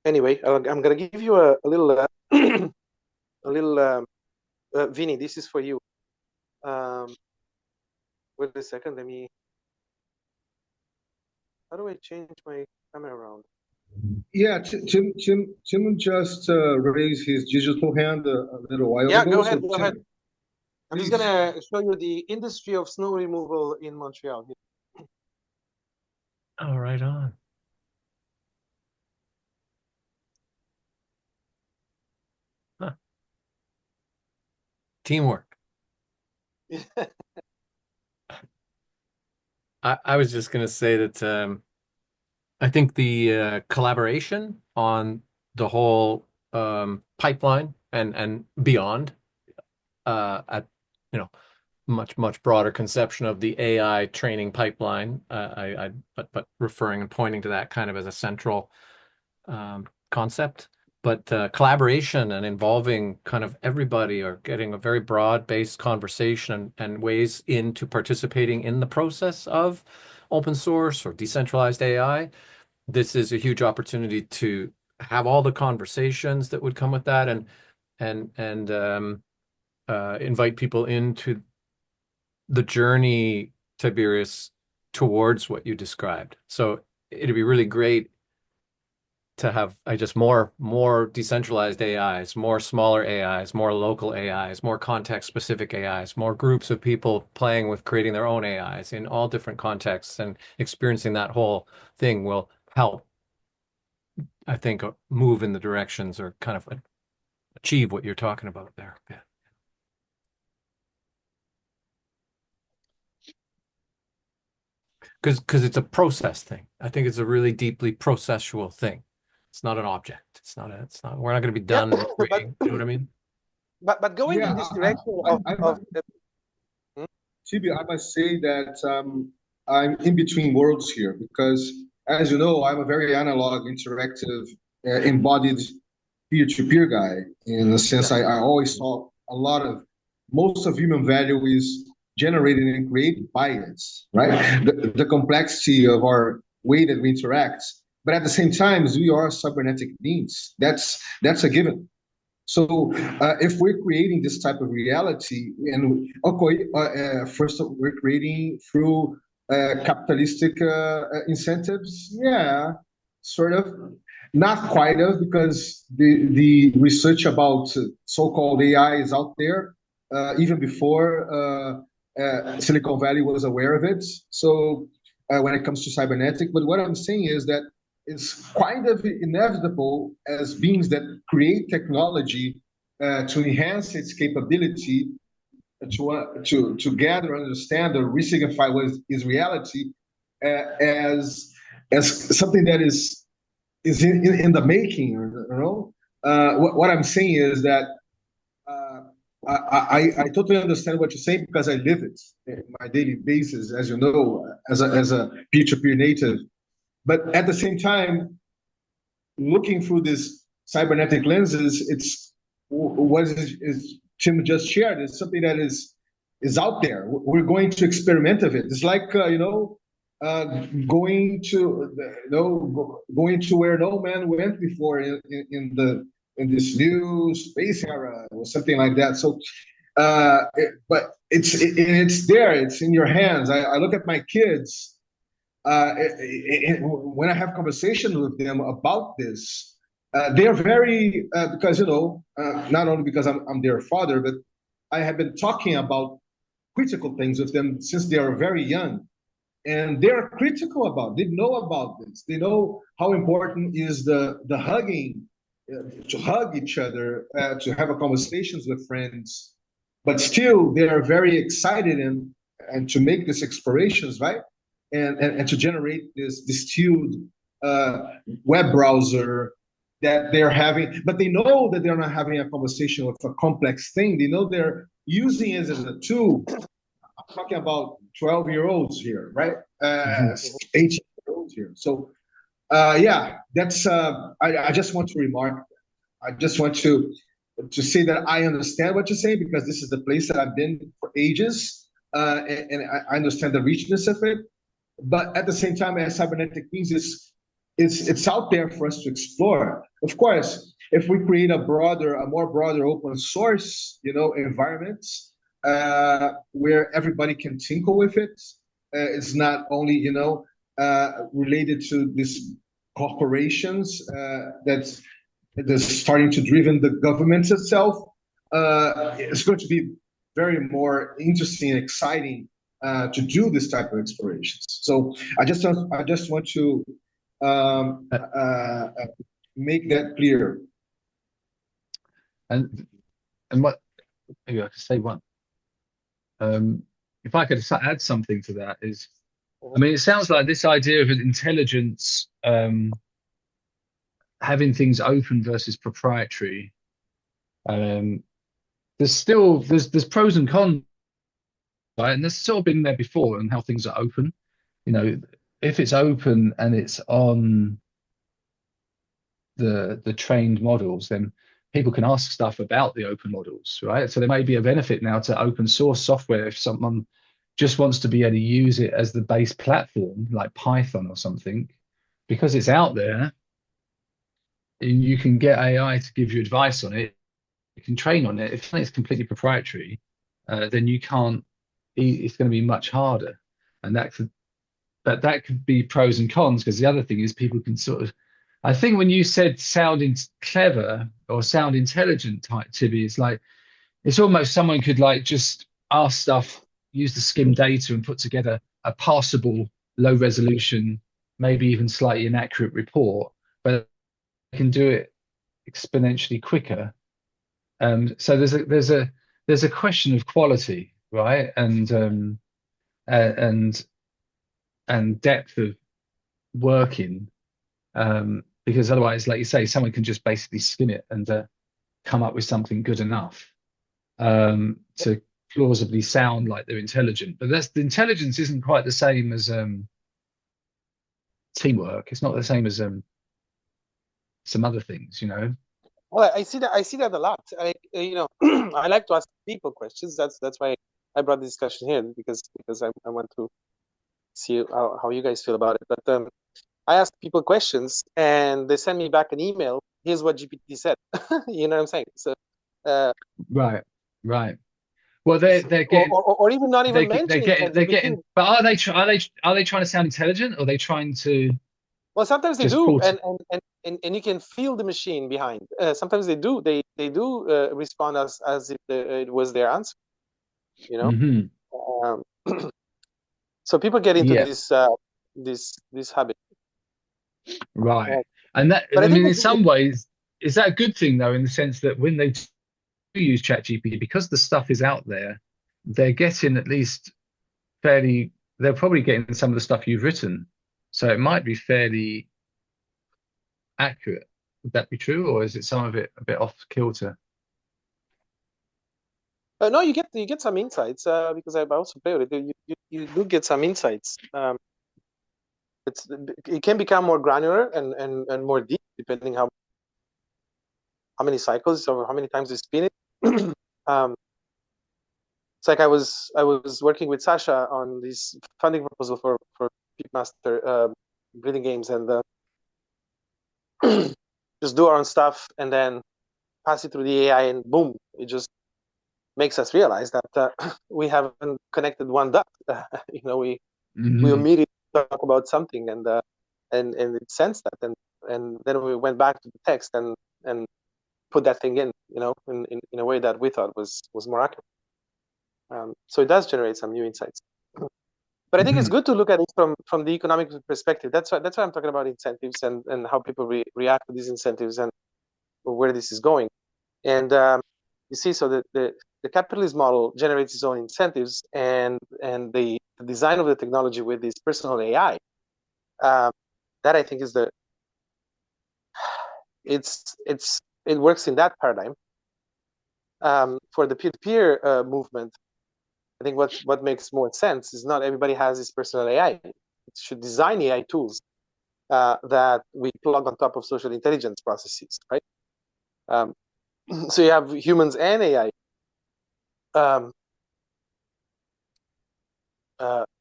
Anyway, I'm gonna give you a little, a little. Vinny, this is for you. Wait a second. Let me. How do I change my camera around? Yeah, Tim just raised his digital hand a little while Yeah, ago. go ahead. So Go ahead. Tim, I'm just please. gonna show you the industry of snow removal in Montreal. Oh, right on. Huh. Teamwork. I was just going to say that I think the collaboration on the whole pipeline and beyond at much broader conception of the AI training pipeline. But referring and pointing to that kind of as a central concept. But collaboration and involving kind of everybody, or getting a very broad-based conversation and ways into participating in the process of open source or decentralized AI. This is a huge opportunity to have all the conversations that would come with that, and invite people into the journey, Tiberius, towards what you described. So it'd be really great to have just more decentralized AIs, more smaller AIs, more local AIs, more context specific AIs, more groups of people playing with creating their own AIs in all different contexts, and experiencing that whole thing will help, I think, move in the directions, or kind of achieve what you're talking about there. Yeah. Because it's a process thing. I think it's a really deeply processual thing. It's not an object. We're not going to be Yeah, done but creating, you know what I mean? but going Yeah, in this direction I of Chibi, I must say that I'm in between worlds here because, as you know, I'm a very analog, interactive, embodied peer-to-peer guy. In the sense, yeah. I always saw most of human value is generated and created by it, right? The complexity of our way that we interact. But at the same time, we are cybernetic beings. That's a given. So if we're creating this type of reality, and okay, first we're creating through capitalistic incentives, yeah, sort of, not quite of, because the research about so-called AI is out there even before Silicon Valley was aware of it. So when it comes to cybernetic, but what I'm saying is that it's kind of inevitable as beings that create technology to enhance its capability to gather, understand, or re-signify what is reality as something that is in the making. You know, what I'm saying is that uh, I totally understand what you're saying because I live it in my daily basis, as you know, as a peer-to-peer native. But at the same time, looking through these cybernetic lenses, it's what is Tim just shared. It's something that is out there. We're going to experiment of it. It's like going to going to where no man went before in this new space era or something like that. So, but it's there. It's in your hands. I look at my kids when I have conversations with them about this, they are very because not only because I'm their father, but I have been talking about critical things with them since they are very young, and they are critical about. They know about this. They know how important is the hugging, to hug each other, to have a conversations with friends, but still they are very excited and to make these explorations, right? And to generate this distilled web browser that they're having, but they know that they're not having a conversation with a complex thing. They know they're using it as a tool. I'm talking about 12-year-olds here, right? 18-year-olds here. So yeah, that's I just want to remark. I just want to say that I understand what you're saying because this is the place that I've been for ages, and I understand the richness of it. but at the same time, as cybernetic means, it's out there for us to explore. Of course, if we create a more broader open source, environment where everybody can tinkle with it, it's not only related to these corporations that's starting to driven the government itself. It's going to be very more interesting and exciting to do this type of explorations. So I just want to make that clear. And what maybe I could say one. If I could add something to that is, I mean, it sounds like this idea of an intelligence having things open versus proprietary. There's pros and cons, right? And there's sort of been there before and how things are open. If it's open and it's on the trained models, then people can ask stuff about the open models, right? So there may be a benefit now to open source software if someone just wants to be able to use it as the base platform, like Python or something, because it's out there. And you can get AI to give you advice on it. You can train on it. If it's completely proprietary, then you can't. It's going to be much harder, and that could be pros and cons, because the other thing is people can sort of. I think when you said sounding clever or sound intelligent type Tibi, it's like it's almost someone could like just ask stuff, use the skim data, and put together a passable, low resolution, maybe even slightly inaccurate report, but they can do it exponentially quicker. So there's a question of quality, right, and depth of working, because otherwise, like you say, someone can just basically skim it and come up with something good enough to plausibly sound like they're intelligent. But the intelligence isn't quite the same as teamwork. It's not the same as some other things, Well, I see that a lot. I like to ask people questions. That's why I brought this discussion here, because I want to see how you guys feel about it. But I ask people questions and they send me back an email. Here's what GPT said. You know what I'm saying? So right. Well, they're getting, or even not even mentioning they're getting. But are they trying to sound intelligent, or are they trying to? Well, sometimes they do, and you can feel the machine behind. Sometimes they do. They do respond as if it was their answer. So people get into this habit. Right, and that. But I mean, in some ways, is that a good thing though? In the sense that when they use ChatGPT, because the stuff is out there, they're getting at least fairly. They're probably getting some of the stuff you've written, so it might be fairly accurate. Would that be true, or is it some of it a bit off kilter? No, you get some insights because I also play with it. You do get some insights. It can become more granular and more deep depending how many cycles or how many times you spin it. It's like I was working with Sasha on this funding proposal for Pitmaster breeding games, and just do our own stuff and then pass it through the AI, and boom, it just makes us realize that we haven't connected one dot. We immediately talk about something, and it sensed that, and then we went back to the text and put that thing in a way that we thought was more accurate. So it does generate some new insights. But I think it's good to look at it from the economic perspective. That's why I'm talking about incentives and how people react to these incentives and where this is going. And you see, so the capitalist model generates its own incentives, and the design of the technology with this personal AI, that I think is it works in that paradigm. For the peer-to-peer movement, I think what makes more sense is not everybody has this personal AI. It should design AI tools that we plug on top of social intelligence processes, right? So you have humans and AI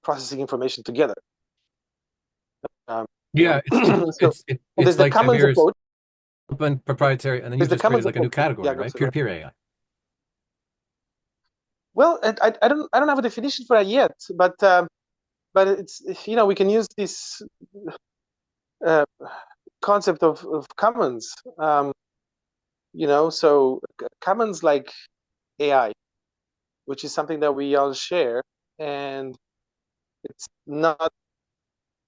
processing information together. Yeah, So it's there's the like commons Tamir's approach. open proprietary, and then you There's the just created commons like a new approach. category, Yeah, right? sorry. Peer AI. Well, I don't have a definition for that yet, but it's, we can use this concept of commons. So commons like AI, which is something that we all share, and it's not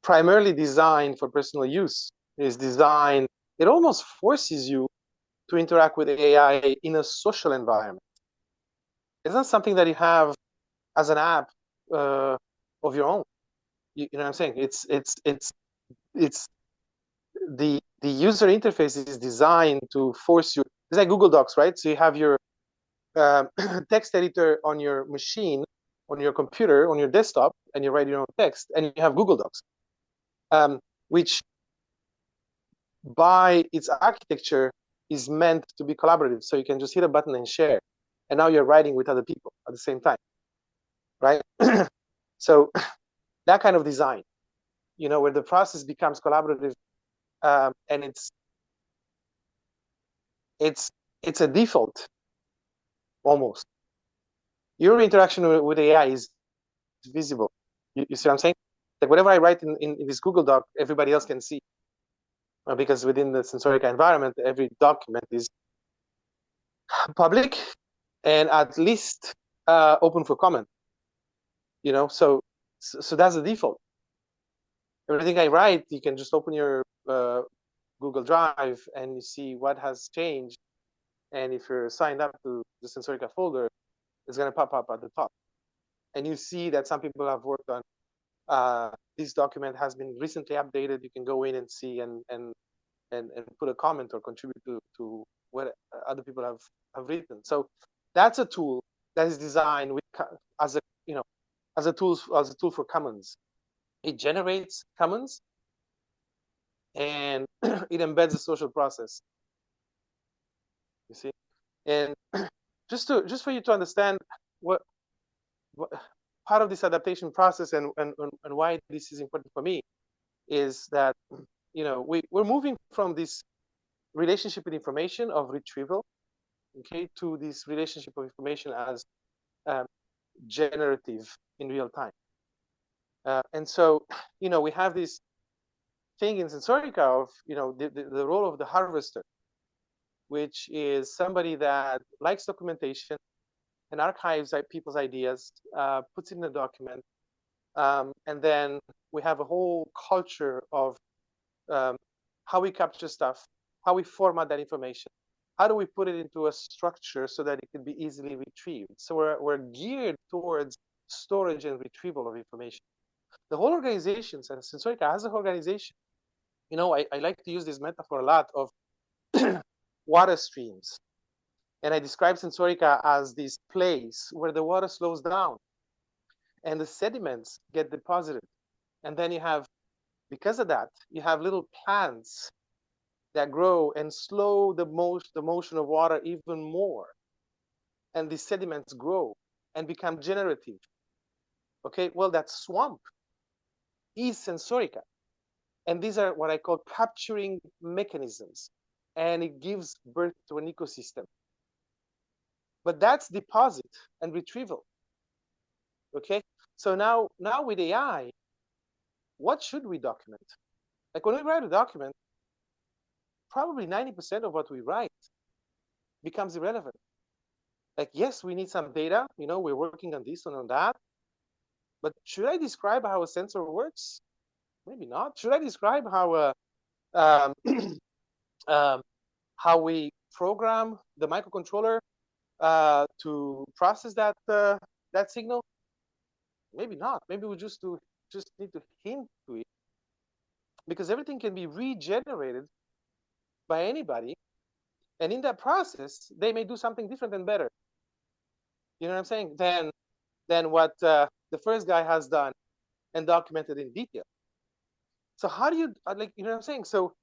primarily designed for personal use. It's designed, it almost forces you to interact with AI in a social environment. It's not something that you have as an app of your own. You know what I'm saying? It's the user interface is designed to force you. It's like Google Docs, right? So you have your text editor on your machine, on your computer, on your desktop, and you write your own text, and you have Google Docs, which by its architecture is meant to be collaborative. So you can just hit a button and share, and now you're writing with other people at the same time, right? So that kind of design, where the process becomes collaborative, and it's a default almost. Your interaction with AI is visible. You see what I'm saying? Like whatever I write in this Google Doc, everybody else can see. Because within the Sensorica environment, every document is public and at least open for comment. So that's the default. Everything I write, you can just open your Google Drive and you see what has changed. And if you're signed up to the Sensorica folder, it's going to pop up at the top. And you see that some people have worked on this document has been recently updated. You can go in and see and put a comment or contribute to what other people have written. So that's a tool that is designed as a tool for commons. It generates commons and it embeds a social process. You see, and just for you to understand what part of this adaptation process and why this is important for me is that we're moving from this relationship with information of retrieval, okay, to this relationship of information as generative in real time. And so, we have this thing in Sensorica of, the role of the harvester, which is somebody that likes documentation and archives people's ideas, puts it in a document, and then we have a whole culture of how we capture stuff, how we format that information, how do we put it into a structure so that it can be easily retrieved. So we're geared towards storage and retrieval of information. The whole organization, and Sensorica as an organization, I like to use this metaphor a lot of water streams. And I describe Sensorica as this place where the water slows down and the sediments get deposited. And then you have, because of that, you have little plants that grow and slow the motion of water even more. And these sediments grow and become generative. Okay, well, that swamp is Sensorica. And these are what I call capturing mechanisms. And it gives birth to an ecosystem. But that's deposit and retrieval. Okay, so now with AI, what should we document? Like when we write a document, probably 90% of what we write becomes irrelevant. Like, yes, we need some data, we're working on this and on that. But should I describe how a sensor works? Maybe not. Should I describe how how we program the microcontroller to process that signal? Maybe not. Maybe we just need to hint to it, because everything can be regenerated by anybody, and in that process, they may do something different and better. You know what I'm saying? Than what the first guy has done and documented in detail. So how do you you know what I'm saying? So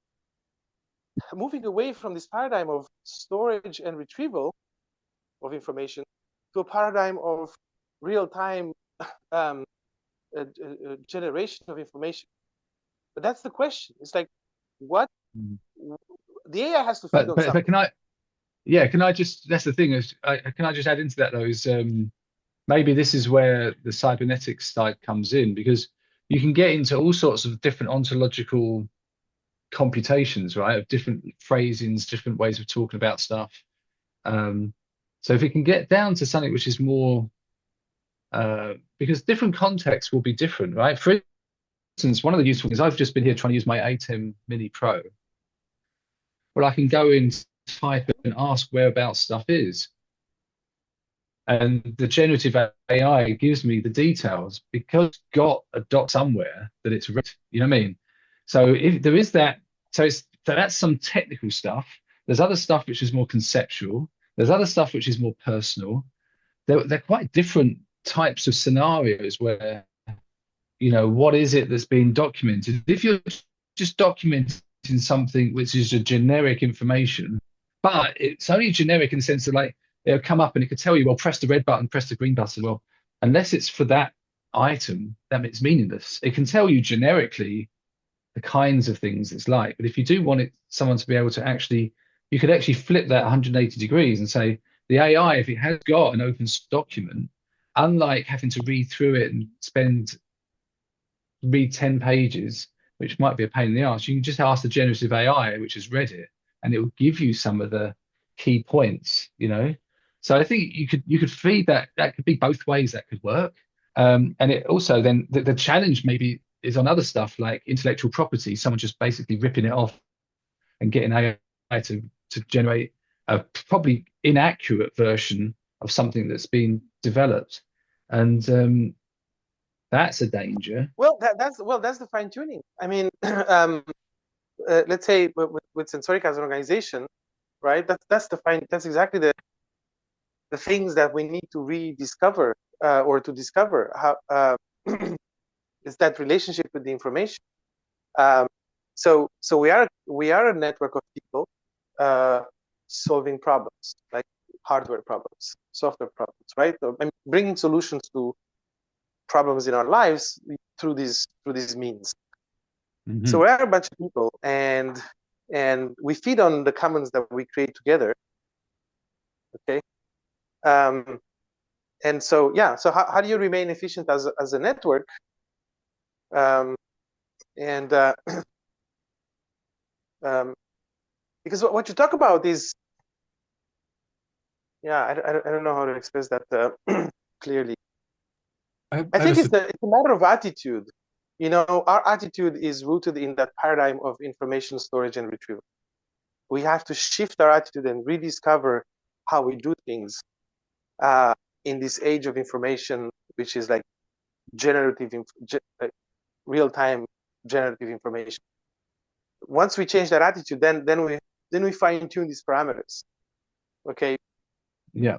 moving away from this paradigm of storage and retrieval of information to a paradigm of real-time generation of information. But that's the question. It's like, what the AI has to feed But on but, something. but can I? Yeah, can I just? That's the thing is, can I just add into that though? Is maybe this is where the cybernetics side comes in, because you can get into all sorts of different ontological computations, right? Of different phrasings, different ways of talking about stuff. So if we can get down to something which is more, because different contexts will be different, right? For instance, one of the useful things, I've just been here trying to use my ATEM Mini Pro. Well, I can go in, type and ask whereabouts stuff is. And the generative AI gives me the details because it's got a dot somewhere that it's read. You know what I mean? So if there is that, so that's some technical stuff. There's other stuff which is more conceptual. There's other stuff which is more personal. They're quite different types of scenarios where, what is it that's being documented? If you're just documenting something which is a generic information, but it's only generic in the sense that, like, it'll come up and it could tell you, well, press the red button, press the green button. Well, unless it's for that item, then it's meaningless. It can tell you generically the kinds of things it's like. But if you do want someone to be able to actually, you could actually flip that 180 degrees and say, the AI, if it has got an open document, unlike having to read through it and read 10 pages, which might be a pain in the ass, you can just ask the generative AI, which has read it, and it will give you some of the key points, So I think you could feed that. That could be both ways. That could work. And it also then the challenge maybe is on other stuff like intellectual property. Someone just basically ripping it off and getting AI to generate a probably inaccurate version of something that's been developed, and that's a danger. Well, that's the fine tuning. I mean, let's say with Sensoric as an organization, right? That's exactly the things that we need to rediscover or to discover how is that relationship with the information. So we are a network of people solving problems, like hardware problems, software problems, right? I mean, bringing solutions to problems in our lives through these means. Mm-hmm. So we are a bunch of people, and we feed on the commons that we create together. Okay. And so how do you remain efficient as a network? Because what you talk about is, I don't know how to express that clearly. I think it's a matter of attitude. Our attitude is rooted in that paradigm of information storage and retrieval. We have to shift our attitude and rediscover how we do things in this age of information, which is like real-time generative information. Once we change that attitude, then we fine-tune these parameters. Okay. Yeah.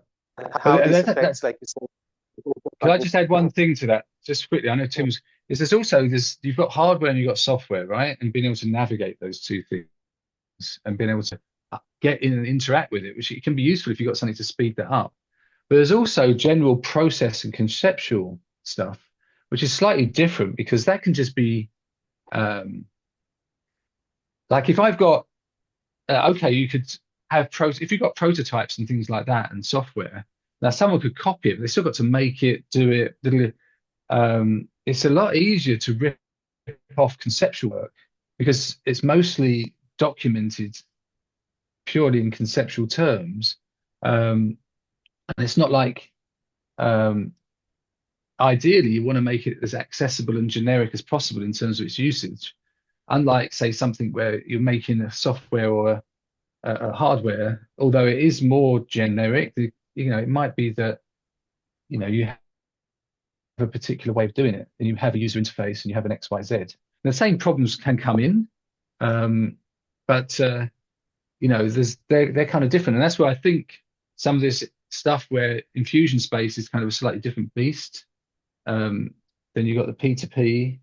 How this affects, like you said. Can I just add one thing to that, just quickly? I know Tim's. There's also you've got hardware and you've got software, right? And being able to navigate those two things and being able to get in and interact with it, which it can be useful if you've got something to speed that up. But there's also general process and conceptual stuff, which is slightly different, because that can just be like if I've got you could have if you've got prototypes and things like that and software. Now someone could copy it, but they still got to make it, do it. It's a lot easier to rip off conceptual work because it's mostly documented purely in conceptual terms, and it's not like ideally you want to make it as accessible and generic as possible in terms of its usage, unlike say something where you're making a software or a hardware, although it is more generic. It might be that you have a particular way of doing it, and you have a user interface and you have an XYZ. And the same problems can come in, but they're kind of different, and that's where I think some of this stuff where infusion space is kind of a slightly different beast. Then you've got the P2P.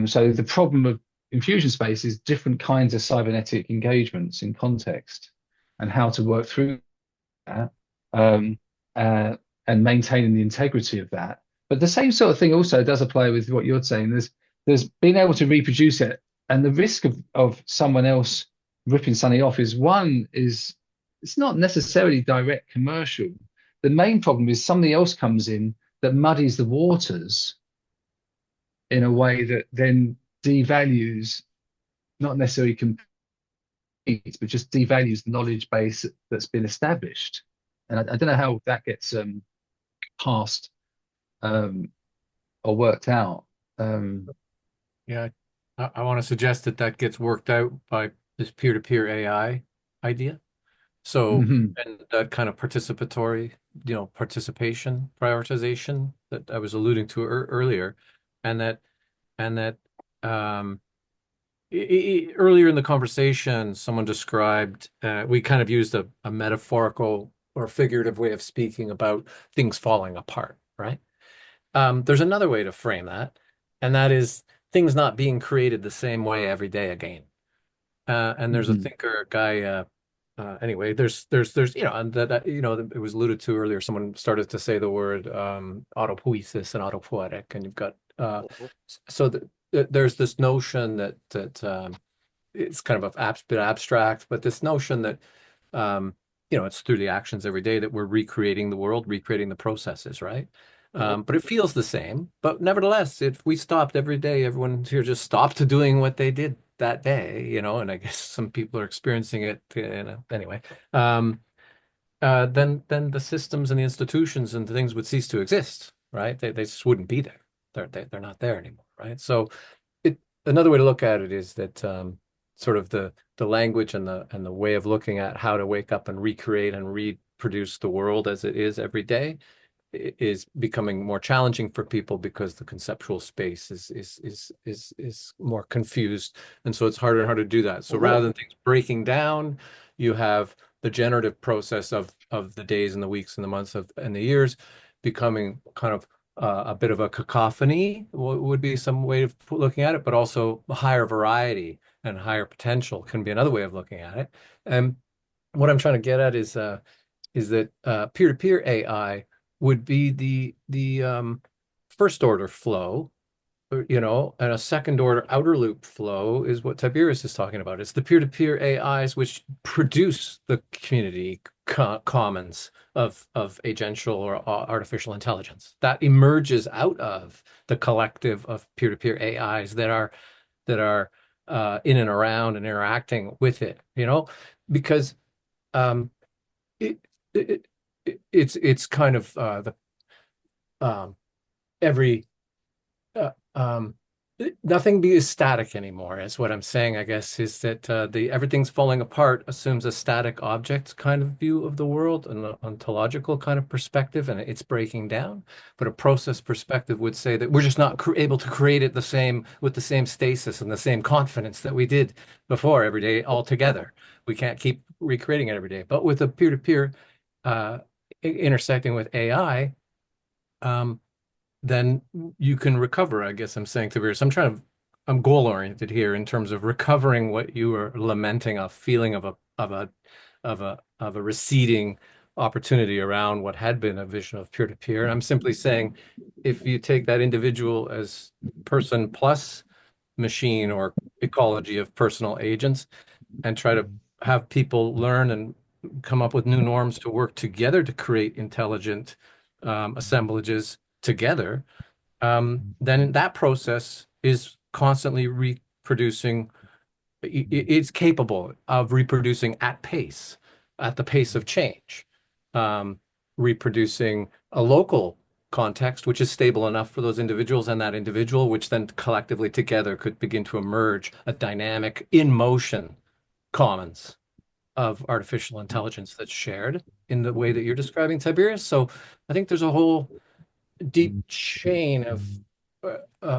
So the problem of infusion space is different kinds of cybernetic engagements in context and how to work through that, and maintaining the integrity of that. But the same sort of thing also does apply with what you're saying. there's being able to reproduce it, and the risk of someone else ripping something off is it's not necessarily direct commercial. The main problem is something else comes in that muddies the waters in a way that then devalues, not necessarily competes, but just devalues the knowledge base that's been established. And I don't know how that gets passed or worked out. Yeah, I want to suggest that gets worked out by this peer-to-peer AI idea. So, Mhm. and that kind of participatory, participation prioritization that I was alluding to earlier, and that earlier in the conversation, someone described, we kind of used a metaphorical or figurative way of speaking about things falling apart, right? There's another way to frame that, and that is things not being created the same way every day again. And there's a thinker guy. Anyway, there's and that it was alluded to earlier. Someone started to say the word autopoiesis and autopoietic, and you've got so there's this notion that it's kind of a bit abstract, but this notion that it's through the actions every day that we're recreating the world, recreating the processes, right? But it feels the same. But nevertheless, if we stopped every day, everyone here just stopped doing what they did that day, and I guess some people are experiencing it, anyway. Then the systems and the institutions and the things would cease to exist, right? They just wouldn't be there. They're not there anymore, right? So another way to look at it is that sort of the language and the way of looking at how to wake up and recreate and reproduce the world as it is every day is becoming more challenging for people because the conceptual space is more confused, and so it's harder and harder to do that. So rather than things breaking down, you have the generative process of the days and the weeks and the months and the years becoming kind of a bit of a cacophony would be some way of looking at it, but also higher variety and higher potential can be another way of looking at it. And what I'm trying to get at is that peer-to-peer AI would be the first order flow, and a second order outer loop flow is what Tiberius is talking about. It's the peer-to-peer AIs which produce the community commons of agential or artificial intelligence that emerges out of the collective of peer-to-peer AIs that are in and around and interacting with it, because it, it it's kind of the every nothing is static anymore, is what I'm saying, I guess, is that the everything's falling apart assumes a static object kind of view of the world, an ontological kind of perspective, and it's breaking down. But a process perspective would say that we're just not able to create it the same with the same stasis and the same confidence that we did before every day all together. We can't keep recreating it every day. But with a peer-to-peer intersecting with AI, then you can recover, I guess I'm saying, Tiberius. I'm goal oriented here in terms of recovering what you were lamenting, a feeling of a receding opportunity around what had been a vision of peer-to-peer. And I'm simply saying, if you take that individual as person plus machine or ecology of personal agents and try to have people learn and come up with new norms to work together to create intelligent assemblages together, then that process is constantly reproducing. It's capable of reproducing at pace, at the pace of change, reproducing a local context which is stable enough for those individuals and that individual, which then collectively together could begin to emerge a dynamic in motion commons of artificial intelligence that's shared in the way that you're describing, Tiberius. So I think there's a whole deep chain of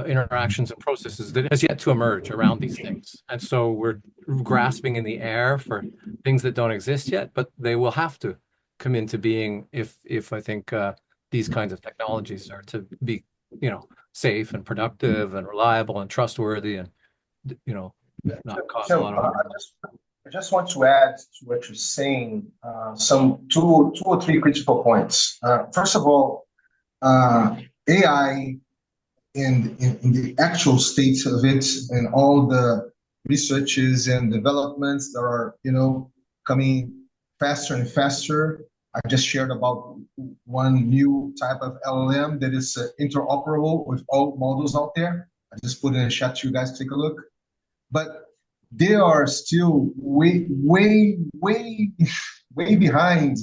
interactions and processes that has yet to emerge around these things. And so we're grasping in the air for things that don't exist yet, but they will have to come into being if I think these kinds of technologies are to be, safe and productive and reliable and trustworthy and, not cause a lot of harm. I just want to add to what you're saying some two or three critical points. First of all, AI in the actual state of it and all the researches and developments that are, coming faster and faster. I just shared about one new type of LLM that is interoperable with all models out there. I just put it in the chat so you guys take a look. But they are still way, way, way, way behind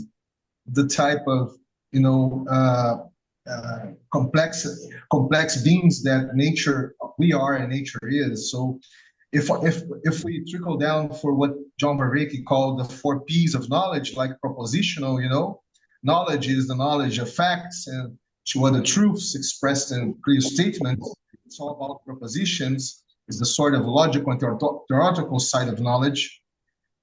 the type of, complex beings that we are and nature is. So if we trickle down for what John Vervaeke called the 4 P's of knowledge, like propositional, knowledge is the knowledge of facts and two other truths expressed in clear statements. It's all about propositions, is the sort of logical and theoretical side of knowledge.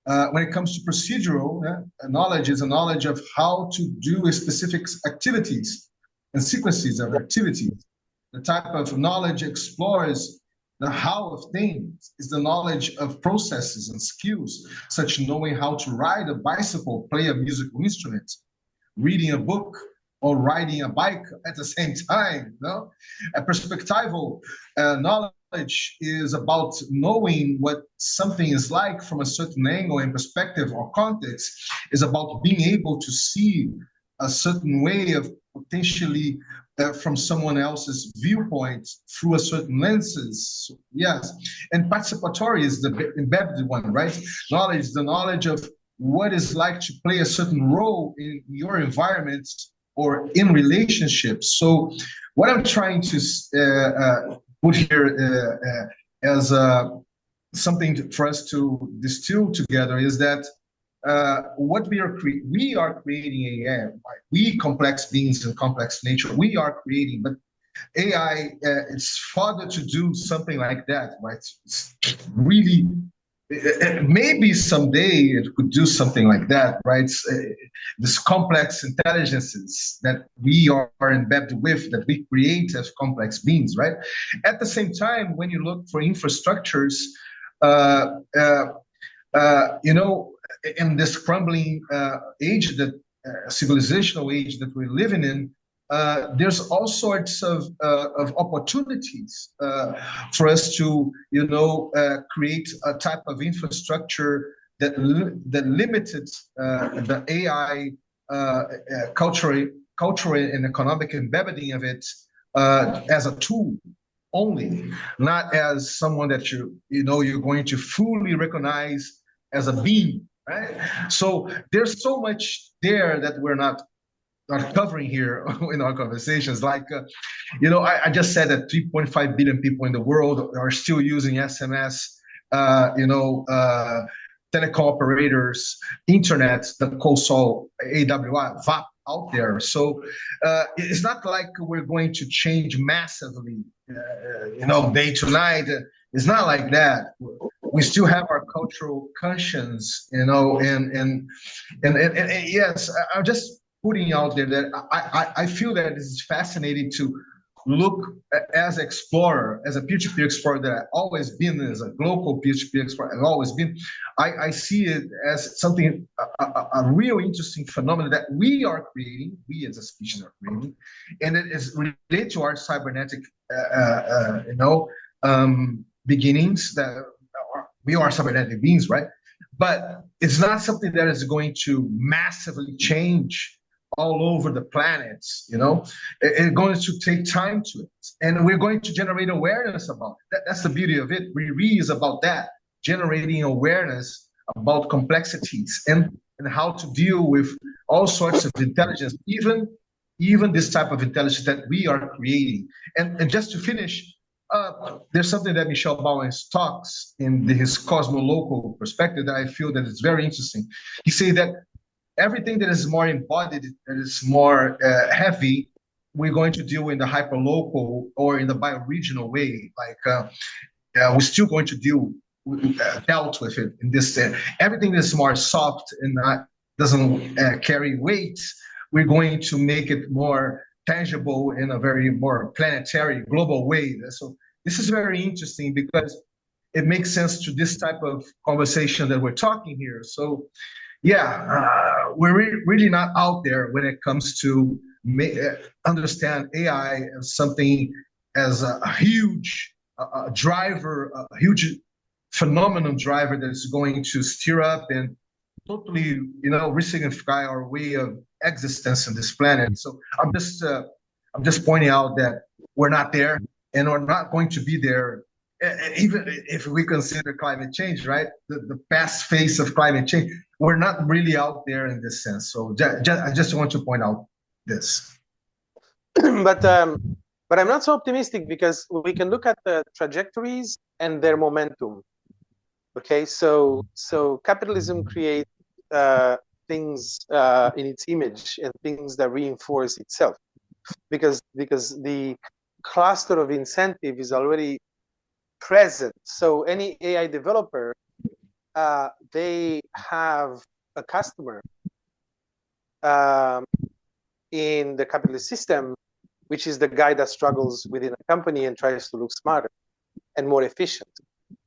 When it comes to procedural, knowledge is a knowledge of how to do specific activities and sequences of activities. The type of knowledge explores the how of things, is the knowledge of processes and skills, such knowing how to ride a bicycle, play a musical instrument, reading a book, or riding a bike at the same time. A perspectival knowledge is about knowing what something is like from a certain angle and perspective or context, is about being able to see a certain way of potentially from someone else's viewpoint through a certain lenses. Yes, and participatory is the embedded one, right? Knowledge, the knowledge of what it's like to play a certain role in your environment or in relationships. So what I'm trying to put here as something for us to distill together is that what we are creating AI. We complex beings and complex nature, we are creating, but AI, it's further to do something like that, right? It's really, maybe someday it could do something like that, right? This complex intelligences that we are embedded with, that we create as complex beings, right? At the same time, when you look for infrastructures, in this crumbling age, that civilizational age that we're living in, there's all sorts of opportunities for us to, create a type of infrastructure that limited the AI cultural and economic embedding of it as a tool only, not as someone that you're going to fully recognize as a being, right? So there's so much there that we're not covering here in our conversations. Like, I just said that 3.5 billion people in the world are still using SMS, telecom operators, internet, the COSOL, AWI, VAP out there. So it's not like we're going to change massively, day to night. It's not like that. We still have our cultural conscience, and yes, I'm just putting out there that I feel that it is fascinating to look as explorer, as a P2P explorer that I've always been, as a global P2P explorer I've always been. I see it as something, a real interesting phenomenon that we are creating, we as a species are creating, and it is related to our cybernetic, beginnings, that we are cybernetic beings, right? But it's not something that is going to massively change all over the planet, It's going to take time to it. And we're going to generate awareness about it. That's the beauty of it. Riri is about that, generating awareness about complexities and how to deal with all sorts of intelligence, even this type of intelligence that we are creating. And just to finish, there's something that Michel Bowens talks in his cosmolocal perspective that I feel that is very interesting. He says that everything that is more embodied, that is more heavy, we're going to deal in the hyperlocal or in the bioregional way. Like we're still going to dealt with it in this. Everything that's more soft and doesn't carry weight, we're going to make it more tangible in a very more planetary, global way. So this is very interesting because it makes sense to this type of conversation that we're talking here. So we're really not out there when it comes to understand AI as something as a huge driver, a huge phenomenon driver that's going to stir up and totally, re-signify our way of existence on this planet. So I'm just pointing out that we're not there, and we're not going to be there, even if we consider climate change, right? The past phase of climate change, we're not really out there in this sense. So I just want to point out this. But I'm not so optimistic, because we can look at the trajectories and their momentum. Okay, so capitalism creates things in its image, and things that reinforce itself, because the cluster of incentive is already present. So any AI developer, they have a customer in the capitalist system, which is the guy that struggles within a company and tries to look smarter and more efficient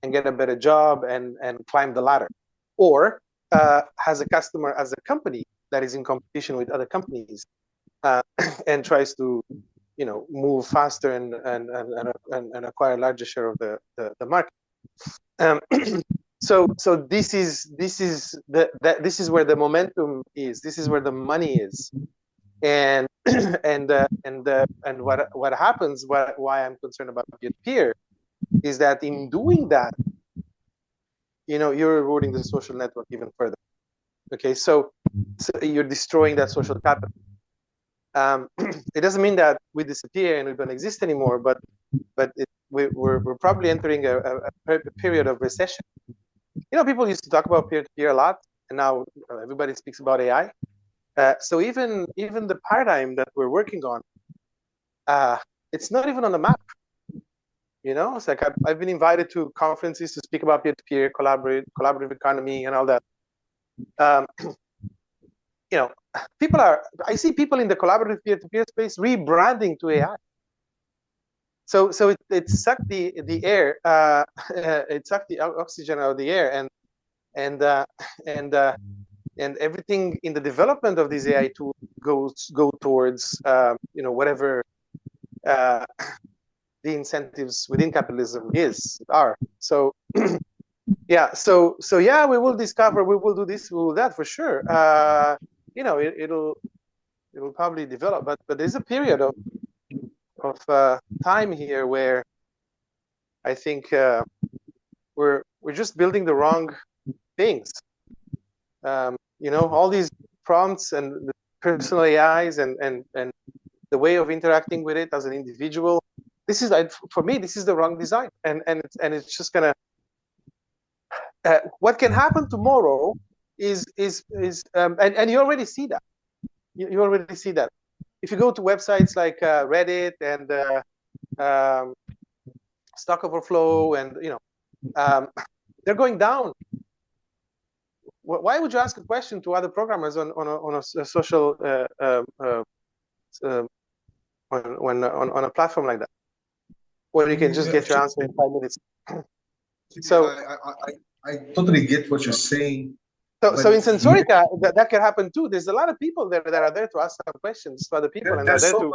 and get a better job and climb the ladder, or has a customer as a company that is in competition with other companies and tries to, move faster and acquire a larger share of the market. So this is where the momentum is. This is where the money is, and what happens? Why I'm concerned about peer-to-peer is that in doing that, you're eroding the social network even further. Okay, so you're destroying that social capital. It doesn't mean that we disappear and we don't exist anymore, but we're probably entering a period of recession. People used to talk about peer-to-peer a lot, and now everybody speaks about AI. So even the paradigm that we're working on, it's not even on the map. It's like I've been invited to conferences to speak about peer-to-peer, collaborative economy, and all that. I see people in the collaborative peer-to-peer space rebranding to AI. So it sucked the air, it sucked the oxygen out of the air, and everything in the development of these AI tools go towards whatever the incentives within capitalism are. So yeah, so yeah, we will discover, we will do this, we will do that for sure. It'll probably develop, but there's a period of time here where I think we're just building the wrong things. All these prompts and the personal AIs and the way of interacting with it as an individual. This is, for me, this is the wrong design, and it's just gonna. What can happen tomorrow is and you already see that. You already see that. If you go to websites like Reddit and Stack Overflow, and they're going down. Why would you ask a question to other programmers on a social on a platform like that, where you can just get your answer in 5 minutes? So I totally get what you're saying. So in Sensorica, that can happen too. There's a lot of people that are there to ask some questions to other people, and they're there to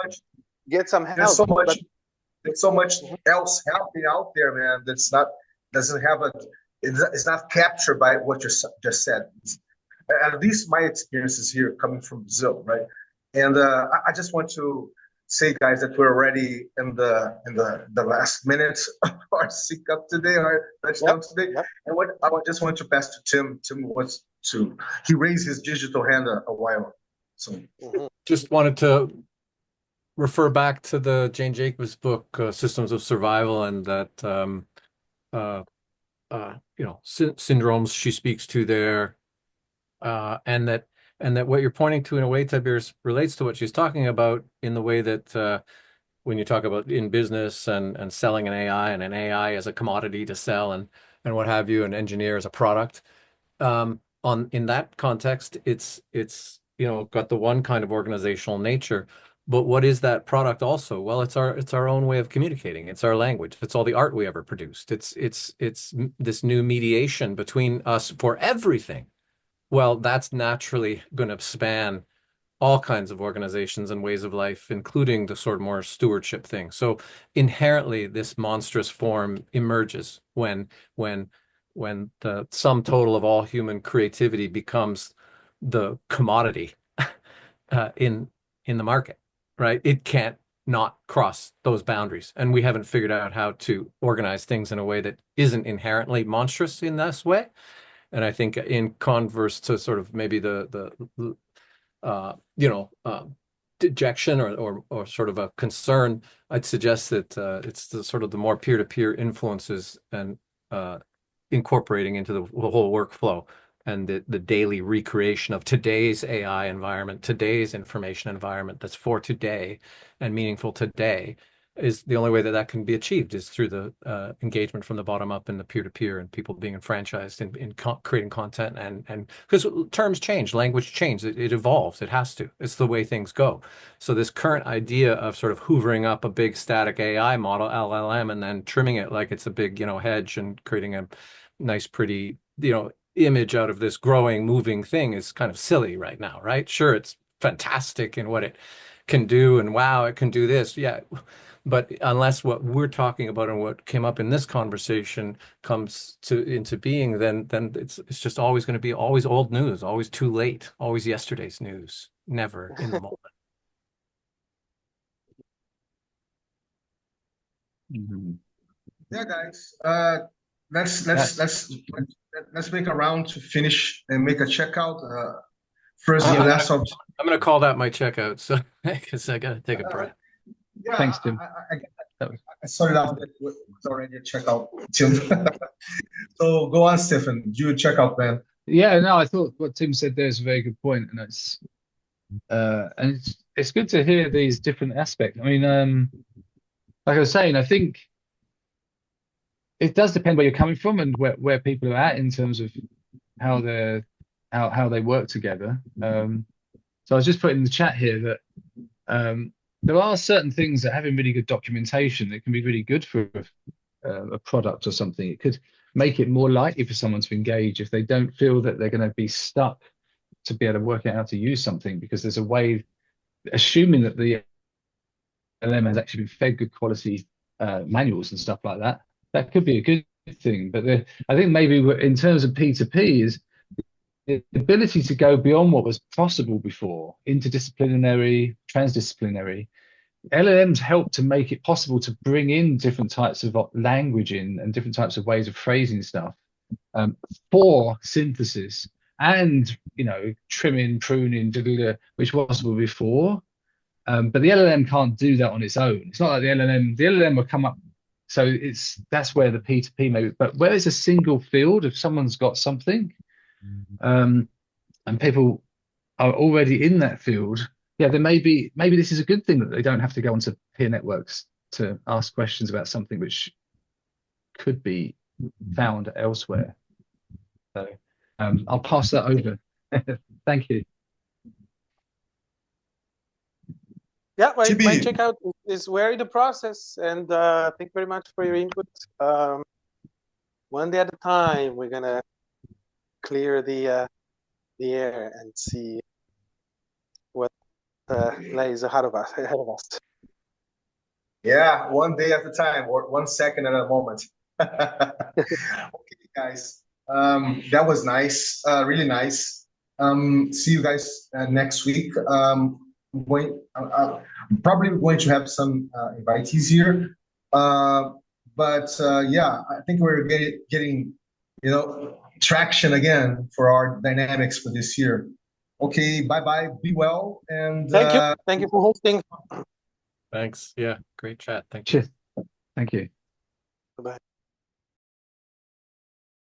get some help. There's so much else happening out there, man. It's not captured by what you just said. At least my experiences here coming from Brazil, right? And I just want to say, guys, that we're already in the last minutes of our sync up today, our touchdown today. Yep. And what I just want to pass to Tim. Tim he raised his digital hand a while ago. So just wanted to refer back to the Jane Jacobs book, Systems of Survival, and that syndromes she speaks to there, and that what you're pointing to in a way, Tiberius, relates to what she's talking about in the way that when you talk about in business and selling an AI as a commodity to sell and what have you, and engineer as a product. In that context, it's got the one kind of organizational nature. But what is that product also? Well, it's our own way of communicating. It's our language. It's all the art we ever produced. It's this new mediation between us for everything. Well, that's naturally going to span all kinds of organizations and ways of life, including the sort of more stewardship thing. So inherently, this monstrous form emerges when the sum total of all human creativity becomes the commodity in the market, right? It can't not cross those boundaries, and we haven't figured out how to organize things in a way that isn't inherently monstrous in this way. And I think in converse to sort of maybe the dejection or sort of a concern, I'd suggest that it's the sort of the more peer-to-peer influences and incorporating into the whole workflow and the daily recreation of today's AI environment, today's information environment that's for today and meaningful today is the only way that that can be achieved is through the engagement from the bottom up and the peer-to-peer and people being enfranchised in creating content and because terms change, language change, it evolves, it has to. It's the way things go. So this current idea of sort of hoovering up a big static AI model, LLM, and then trimming it like it's a big, hedge and creating a nice, pretty, image out of this growing, moving thing is kind of silly right now, right? Sure, it's fantastic in what it can do and wow, it can do this. Yeah. But unless what we're talking about and what came up in this conversation comes into being, then it's just always going to be always old news, always too late, always yesterday's news, never in the moment. Yeah, guys. Let's make a round to finish and make a checkout. First and last I'm going to call that my checkout, so because I got to take a breath. Yeah, Thanks, Tim. I started out with it's already a checkout, Tim. So go on, Stefan. Do a checkout, man. Yeah, no, I thought what Tim said there is a very good point, and it's good to hear these different aspects. I mean, like I was saying, I think it does depend where you're coming from and where people are at in terms of how they work together. So I was just putting in the chat here that there are certain things that having really good documentation that can be really good for a product or something. It could make it more likely for someone to engage if they don't feel that they're going to be stuck to be able to work out how to use something because there's a way, assuming that the LM has actually been fed good quality manuals and stuff like that. That could be a good thing. But I think maybe in terms of P2P is the ability to go beyond what was possible before, interdisciplinary, transdisciplinary. LLMs help to make it possible to bring in different types of language in and different types of ways of phrasing stuff for synthesis and, trimming, pruning, which was possible before. But the LLM can't do that on its own. It's not like the LLM will come up. So that's where the P2P maybe, but where it's a single field, if someone's got something, and people are already in that field, yeah, then maybe this is a good thing that they don't have to go onto peer networks to ask questions about something which could be found elsewhere. So I'll pass that over. Thank you. Yeah, my checkout is we're in the process, and thank you very much for your input. One day at a time, we're gonna clear the air and see what lays ahead of us. Yeah, one day at a time, or 1 second at a moment. Okay, guys. That was nice, really nice. See you guys next week. Probably going to have some invitees here, but yeah, I think we're getting traction again for our dynamics for this year. Okay, bye, be well, and thank you for hosting. Thanks. Yeah, great chat. Thank you. Cheers. Thank you. Bye.